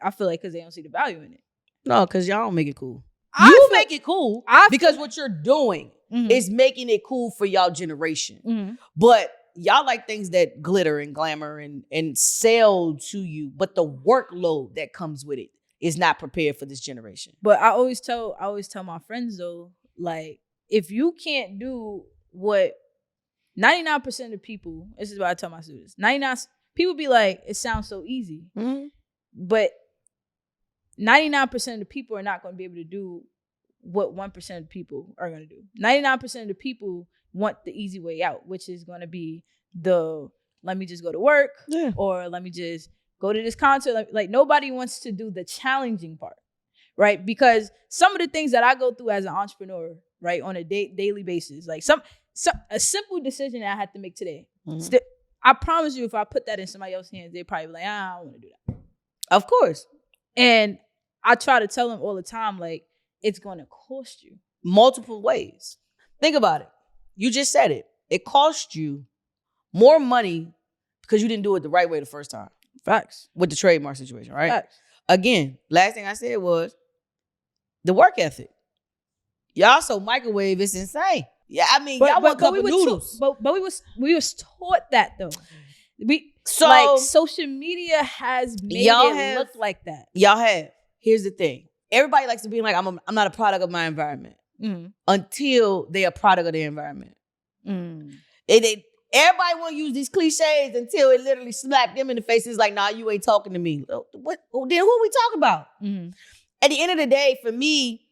I feel like because they don't see the value in it. No, because y'all don't make it cool. You make it cool because what you're doing is making it cool for y'all generation. Mm-hmm. But y'all like things that glitter and glamour and sell to you. But the workload that comes with it is not prepared for this generation. But I always tell my friends though, like, if you can't do what 99% of the people, this is what I tell my students, 99 people be like, it sounds so easy. Mm-hmm. But 99% of the people are not going to be able to do what 1% of people are going to do. 99% of the people want the easy way out, which is going to be let me just go to work or let me just go to this concert. Like nobody wants to do the challenging part, right? Because some of the things that I go through as an entrepreneur, right, on a daily basis, like a simple decision that I had to make today. Mm-hmm. I promise you, if I put that in somebody else's hands, they'd probably be like, I don't want to do that. Of course. And I try to tell them all the time, like, it's going to cost you. Multiple ways. Think about it. You just said it. It cost you more money because you didn't do it the right way the first time. Facts. With the trademark situation, right? Facts. Again, last thing I said was the work ethic. Y'all so microwave, it's insane. Yeah, I mean, y'all want cup of noodles. But we was taught that, though. Like, social media has made it look like that. Y'all have. Here's the thing. Everybody likes to be like, I'm not a product of my environment until they're a product of their environment. Everybody want to use these cliches until it literally slapped them in the face. It's like, nah, you ain't talking to me. What? Then who are we talking about? At the end of the day, for me,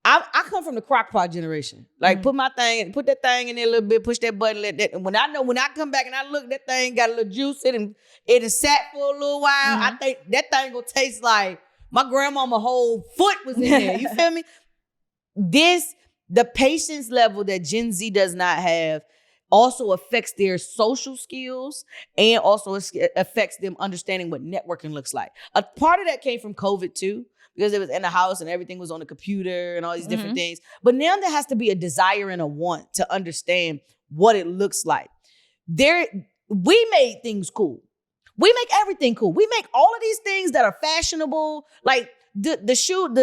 I come from the crock pot generation. Like, put that thing in there a little bit, push that button, let that. And when I come back and I look, that thing got a little juice in it has sat for a little while. I think that thing gonna taste like my grandmama whole foot was in there. You feel me? The patience level that Gen Z does not have also affects their social skills and also affects them understanding what networking looks like. A part of that came from COVID too, because it was in the house and everything was on the computer and all these different things. But now there has to be a desire and a want to understand what it looks like. We made things cool. We make everything cool. We make all of these things that are fashionable. Like the shoe,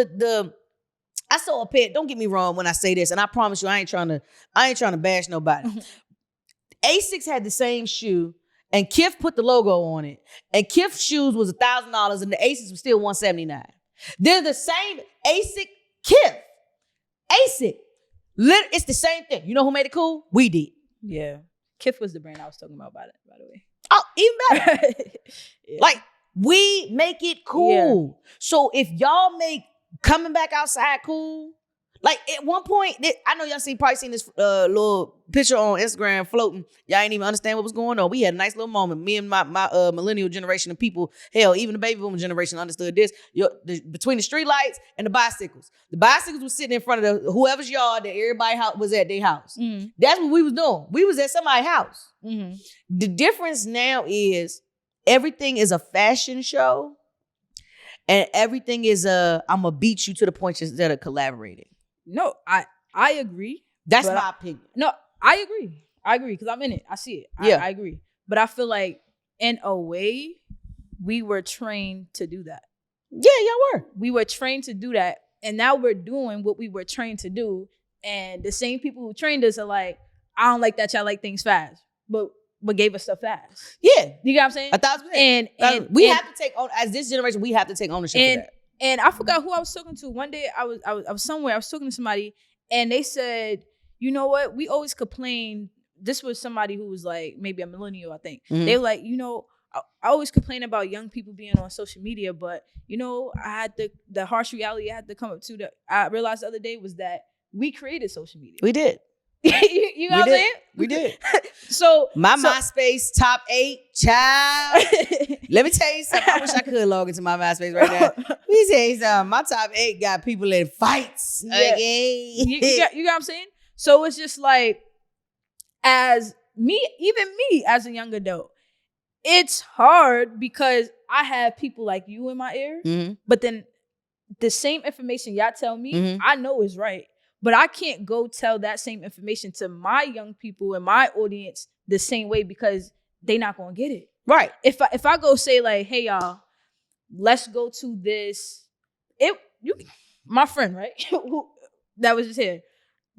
I saw a pair. Don't get me wrong when I say this, and I promise you, I ain't trying to bash nobody. Asics had the same shoe, and Kith put the logo on it. And Kith's shoes was $1,000, and the Asics was still $179. They're the same Asic, Kith, Asic. It's the same thing. You know who made it cool? We did. Yeah, Kith was the brand I was talking about by the way. Oh, even better. Yeah. Like, we make it cool. Yeah. So if y'all make coming back outside cool, like at one point, I know y'all probably seen this little picture on Instagram floating. Y'all ain't even understand what was going on. We had a nice little moment. Me and my millennial generation of people, hell, even the baby boomer generation understood this. Between the street lights and the bicycles. The bicycles was sitting in front of whoever's yard that everybody was at their house. That's what we was doing. We was at somebody's house. The difference now is everything is a fashion show and everything is I'm going to beat you to the point instead of collaborating. No, I agree. That's my opinion. No, I agree because I'm in it. I see it. I agree. But I feel like in a way, we were trained to do that. Yeah, y'all were. We were trained to do that. And now we're doing what we were trained to do. And the same people who trained us are like, I don't like that y'all like things fast. But gave us stuff fast. Yeah. You get what I'm saying? 1,000%. And we have to take on, as this generation, we have to take ownership of that. And I forgot who I was talking to. One day I was somewhere, I was talking to somebody, and they said, you know what? We always complain. This was somebody who was like maybe a millennial, I think. Mm-hmm. They were like, you know, I always complain about young people being on social media, but you know, I had the harsh reality I had to come up to that I realized the other day was that we created social media. We did. you know what I'm saying? We did. So MySpace top 8, child. Let me tell you something. I wish I could log into my MySpace right now. Let me tell you something. My top 8 got people in fights. Yeah. Okay. You got what I'm saying? So it's just like, as me as a young adult, it's hard because I have people like you in my ear, Mm-hmm. but then the same information y'all tell me, Mm-hmm. I know is right. But I can't go tell that same information to my young people and my audience the same way because they not gonna get it. Right. If I go say like, hey y'all, let's go to this. My friend, right? who that was just here.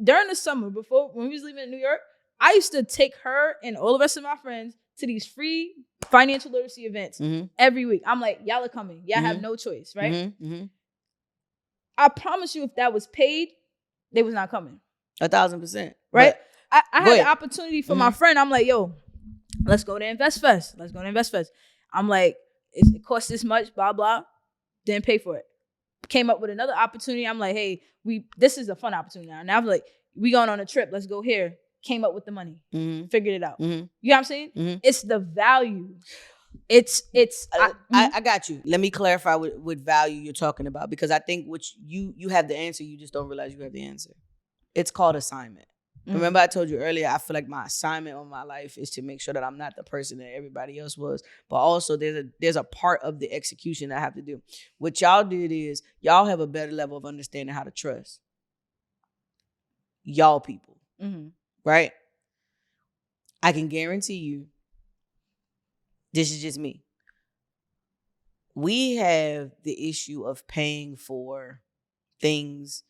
During the summer, before when we was living in New York, I used to take her and all the rest of my friends to these free financial literacy events every week. I'm like, y'all are coming. Y'all have no choice, right? Mm-hmm. I promise you, if that was paid, they was not coming. 1,000%. Right? But I had the opportunity for my friend. I'm like, yo, let's go to Invest Fest. I'm like, it costs this much, blah, blah. Didn't pay for it. Came up with another opportunity. I'm like, hey, this is a fun opportunity now. Now I'm like, we going on a trip. Let's go here. Came up with the money. Figured it out. You know what I'm saying? It's the value. I got you. Let me clarify what value you're talking about, because I think you have the answer, you just don't realize you have the answer. It's called assignment. Remember I told you earlier, I feel like my assignment on my life is to make sure that I'm not the person that everybody else was, but also there's a part of the execution I have to do. What y'all did is y'all have a better level of understanding how to trust y'all people, right? I can guarantee you, this is just me. We have the issue of paying for things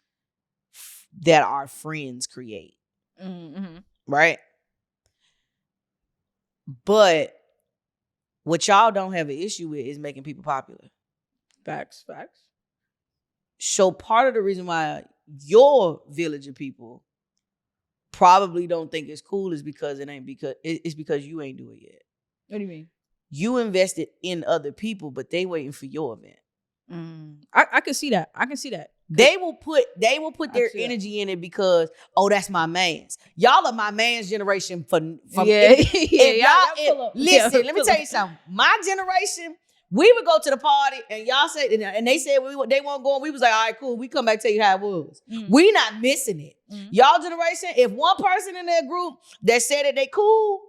that our friends create. Right? But what y'all don't have an issue with is making people popular. Facts. So part of the reason why your village of people probably don't think it's cool is because it's because you ain't do it yet. What do you mean? You invested in other people, but they waiting for your event. I can see that. They will put their energy in it because, oh, that's my man's. Y'all are my man's generation from listen, let me tell you something. My generation, we would go to the party and y'all said, and they said they won't go, and we was like, all right, cool. We come back tell you how it was. We not missing it. Y'all generation, if one person in their group that said that they cool,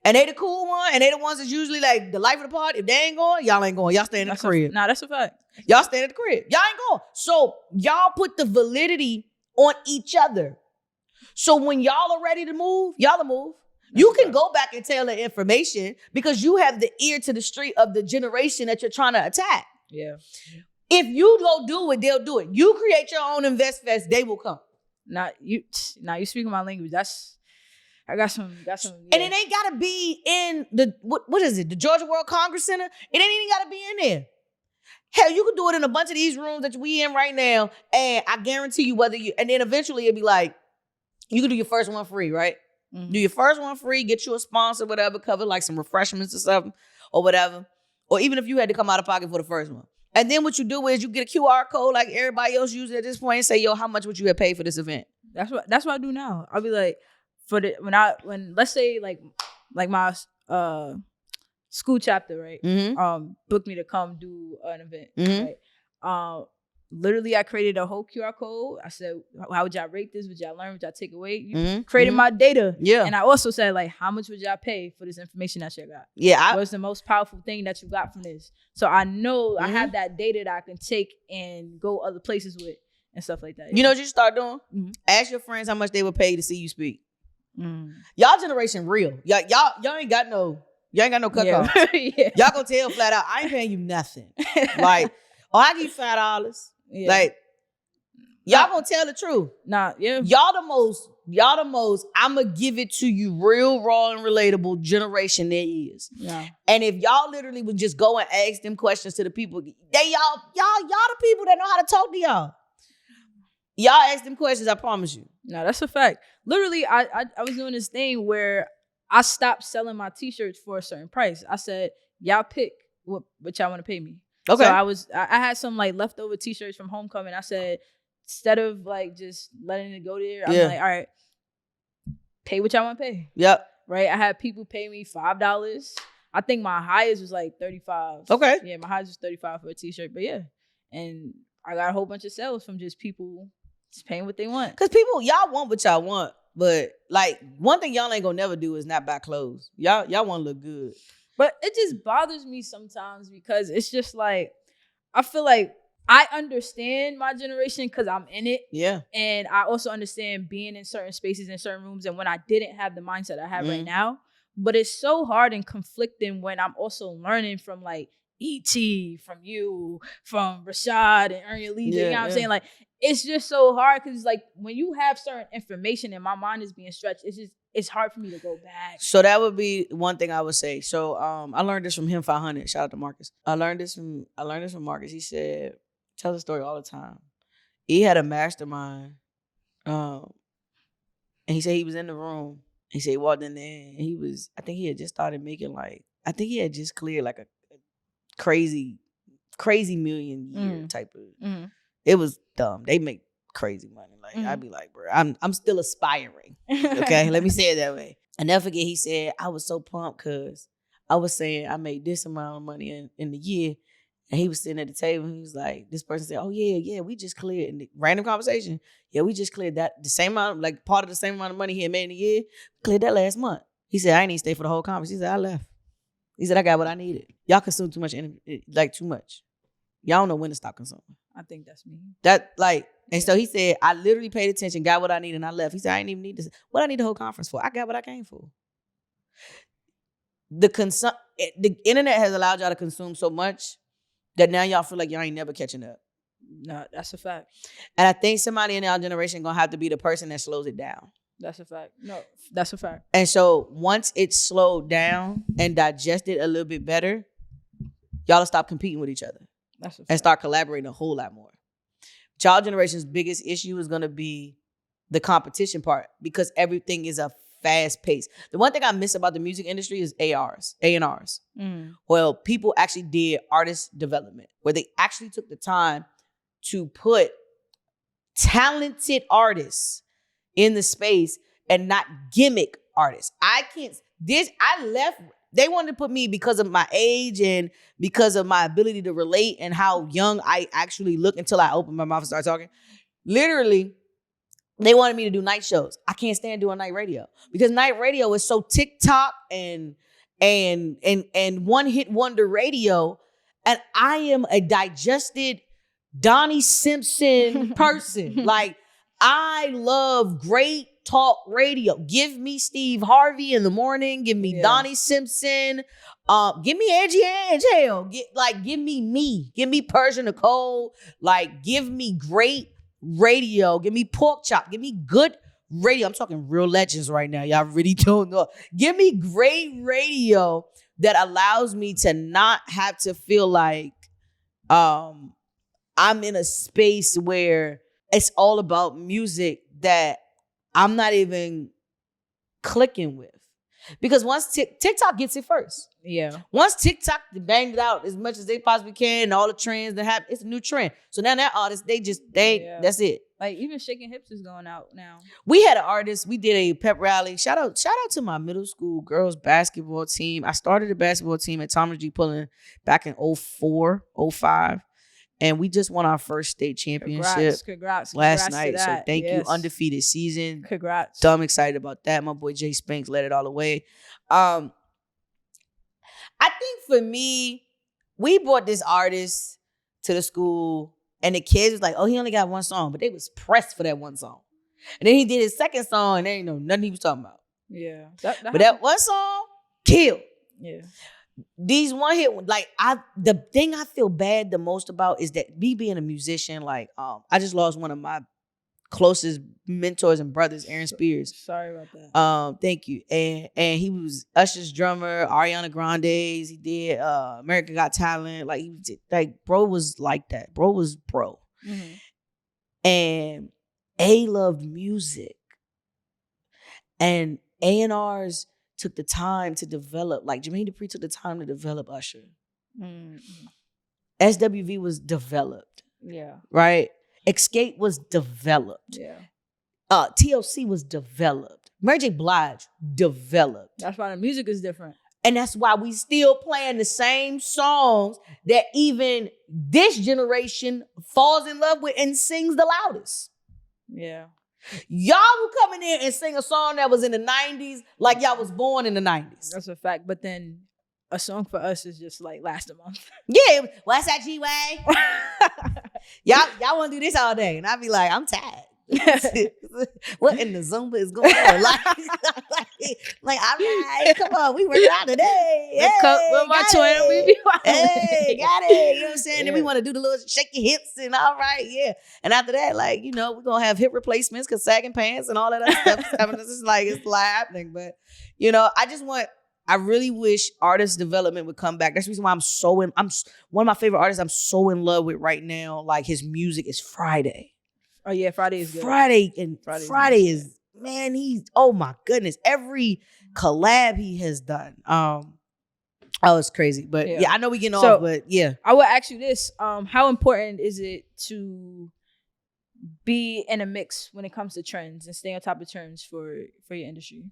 and they the cool one, and they the ones that's usually like the life of the party, if they ain't going, y'all ain't going. Y'all staying in the crib. Nah, that's a fact. Y'all staying at the crib. Y'all ain't going. So y'all put the validity on each other. So when y'all are ready to move, y'all will move. You can go back and tell the information because you have the ear to the street of the generation that you're trying to attack. Yeah. If you go do it, they'll do it. You create your own Invest Fest, they will come. Now you speaking my language. I got some. Yeah. And it ain't gotta be in the what is it? The Georgia World Congress Center. It ain't even gotta be in there. Hell, you could do it in a bunch of these rooms that we in right now, and I guarantee you, and then eventually it'd be like, you could do your first one free, right? Do your first one free, get you a sponsor, whatever, cover like some refreshments or something, or whatever. Or even if you had to come out of pocket for the first one. And then what you do is you get a QR code like everybody else uses at this point and say, yo, how much would you have paid for this event? That's what I do now. I'll be like, when let's say like my school chapter, right? Booked me to come do an event, right? Literally, I created a whole QR code. I said, how would y'all rate this? Would y'all learn? Would y'all take away? You created my data. Yeah. And I also said, like, how much would y'all pay for this information that you got? Yeah. What's the most powerful thing that you got from this? So I know I have that data that I can take and go other places with and stuff like that. You know what you start doing? Ask your friends how much they would pay to see you speak. Y'all generation real. Y'all ain't got no You ain't got no cut Yeah. costs. Yeah. Y'all gonna tell flat out, I ain't paying you nothing. Like, oh, I give you $5. Yeah. Like, y'all gonna tell the truth. Nah, yeah. Y'all the most, I'ma give it to you real, raw, and relatable generation there is. Yeah. And if y'all literally would just go and ask them questions to the people, y'all the people that know how to talk to y'all. Y'all ask them questions, I promise you. No, that's a fact. Literally, I was doing this thing where I stopped selling my t-shirts for a certain price. I said, y'all pick what y'all want to pay me. Okay. So I had some like leftover t-shirts from homecoming. I said, instead of like just letting it go there, I'm like, all right, pay what y'all want to pay. Yep. Right? I had people pay me $5. I think my highest was like $35. Okay. Yeah, my highest was $35 for a t-shirt. But yeah. And I got a whole bunch of sales from just people just paying what they want. Because people, y'all want what y'all want. But like, one thing y'all ain't gonna never do is not buy clothes. Y'all want to look good. But it just bothers me sometimes because it's just like, I feel like I understand my generation because I'm in it. Yeah. And I also understand being in certain spaces, in certain rooms, and when I didn't have the mindset I have right now. But it's so hard and conflicting when I'm also learning from like E.T., from you, from Rashad and Ernest Lee. You know what I'm saying? Like, it's just so hard because like when you have certain information and my mind is being stretched, it's hard for me to go back. So that would be one thing I would say. So I learned this from him 500. Shout out to Marcus. I learned this from Marcus. He said, tells the story all the time. He had a mastermind. And he said he was in the room. He said he walked in there and I think he had just started making he had just cleared like a crazy million year type of. It was dumb. They make crazy money. Like I'd be like, bro, I'm still aspiring. Okay, let me say it that way. I never forget. He said I was so pumped because I was saying I made this amount of money in the year, and he was sitting at the table. And he was like, this person said, "Oh yeah, we just cleared." In the random conversation, yeah, we just cleared that the same amount, like part of the same amount of money he had made in a year. Cleared that last month. He said I ain't even stay for the whole conference. He said I left. He said I got what I needed. Y'all consume too much, like too much. Y'all don't know when to stop consuming. I think that's me. And so he said, I literally paid attention, got what I needed, and I left. He said, I didn't even need this. What I need the whole conference for? I got what I came for. The internet has allowed y'all to consume so much that now y'all feel like y'all ain't never catching up. No, that's a fact. And I think somebody in our generation gonna have to be the person that slows it down. That's a fact. No, that's a fact. And so once it's slowed down and digested a little bit better, y'all will stop competing with each other. That's a fact. And start collaborating a whole lot more. Child generation's biggest issue is going to be the competition part because everything is a fast pace. The one thing I miss about the music industry is A&Rs. Well, people actually did artist development where they actually took the time to put talented artists in the space and not gimmick artists. They wanted to put me because of my age and because of my ability to relate and how young I actually look until I open my mouth and start talking. Literally, they wanted me to do night shows. I can't stand doing night radio because night radio is so TikTok and one hit wonder radio. And I am a digested Donnie Simpson person. Like, I love great talk radio. Give me Steve Harvey in the morning. Give me Donnie Simpson. Give me Angie Angel. Give me me. Give me Persia Nicole. Like, give me great radio. Give me Pork Chop. Give me good radio. I'm talking real legends right now. Y'all really don't know. Give me great radio that allows me to not have to feel like I'm in a space where it's all about music that I'm not even clicking with. Because once TikTok gets it first. Yeah. Once TikTok banged it out as much as they possibly can, and all the trends that happen, it's a new trend. So now that artist, that's it. Like even Shaking Hips is going out now. We had an artist, we did a pep rally. Shout out to my middle school girls basketball team. I started a basketball team at Thomas G. Pullen back in 04, 05. And we just won our first state championship Congrats last night. So thank you. Undefeated season. Congrats. Dumb excited about that. My boy Jay Spanks led it all the way. I think for me, we brought this artist to the school and the kids was like, oh, he only got one song. But they was pressed for that one song. And then he did his second song and they didn't know nothing he was talking about. Yeah. But that one song killed. Yeah. These one hit, like the thing I feel bad the most about is that me being a musician, like I just lost one of my closest mentors and brothers, Aaron Spears. Sorry about that. Thank you. And he was Usher's drummer, Ariana Grande's. He did America Got Talent. Like he did, like bro was like that. Bro was bro. Mm-hmm. And A loved music, and A&Rs took the time to develop. Like Jermaine Dupri took the time to develop Usher. Mm-hmm. SWV was developed. Yeah. Right. Escape was developed. Yeah. TLC was developed. Mary J. Blige developed. That's why the music is different. And that's why we still playing the same songs that even this generation falls in love with and sings the loudest. Yeah. Y'all will come in there and sing a song that was in the 90s like y'all was born in the 90s. That's a fact. But then a song for us is just like last a month. Yeah. What's that, G-Way? y'all want to do this all day. And I'll be like, I'm tired. What in the Zumba is going on? Like all right, come on, we worked out today. Hey, with my twin, we be hey, got it. You know what I'm saying? Yeah. And we want to do the little shake your hips and all right, yeah. And after that, like, you know, we're gonna have hip replacements because sagging pants and all that other stuff is coming. It's like happening. But you know, I really wish artist development would come back. That's the reason why I'm one of my favorite artists I'm so in love with right now. Like his music is Friday. Oh yeah, Friday is good. Friday is, man, oh my goodness. Every collab he has done. Oh, it's crazy. But yeah, I know we getting off, but yeah. I will ask you this. How important is it to be in a mix when it comes to trends and stay on top of trends for your industry?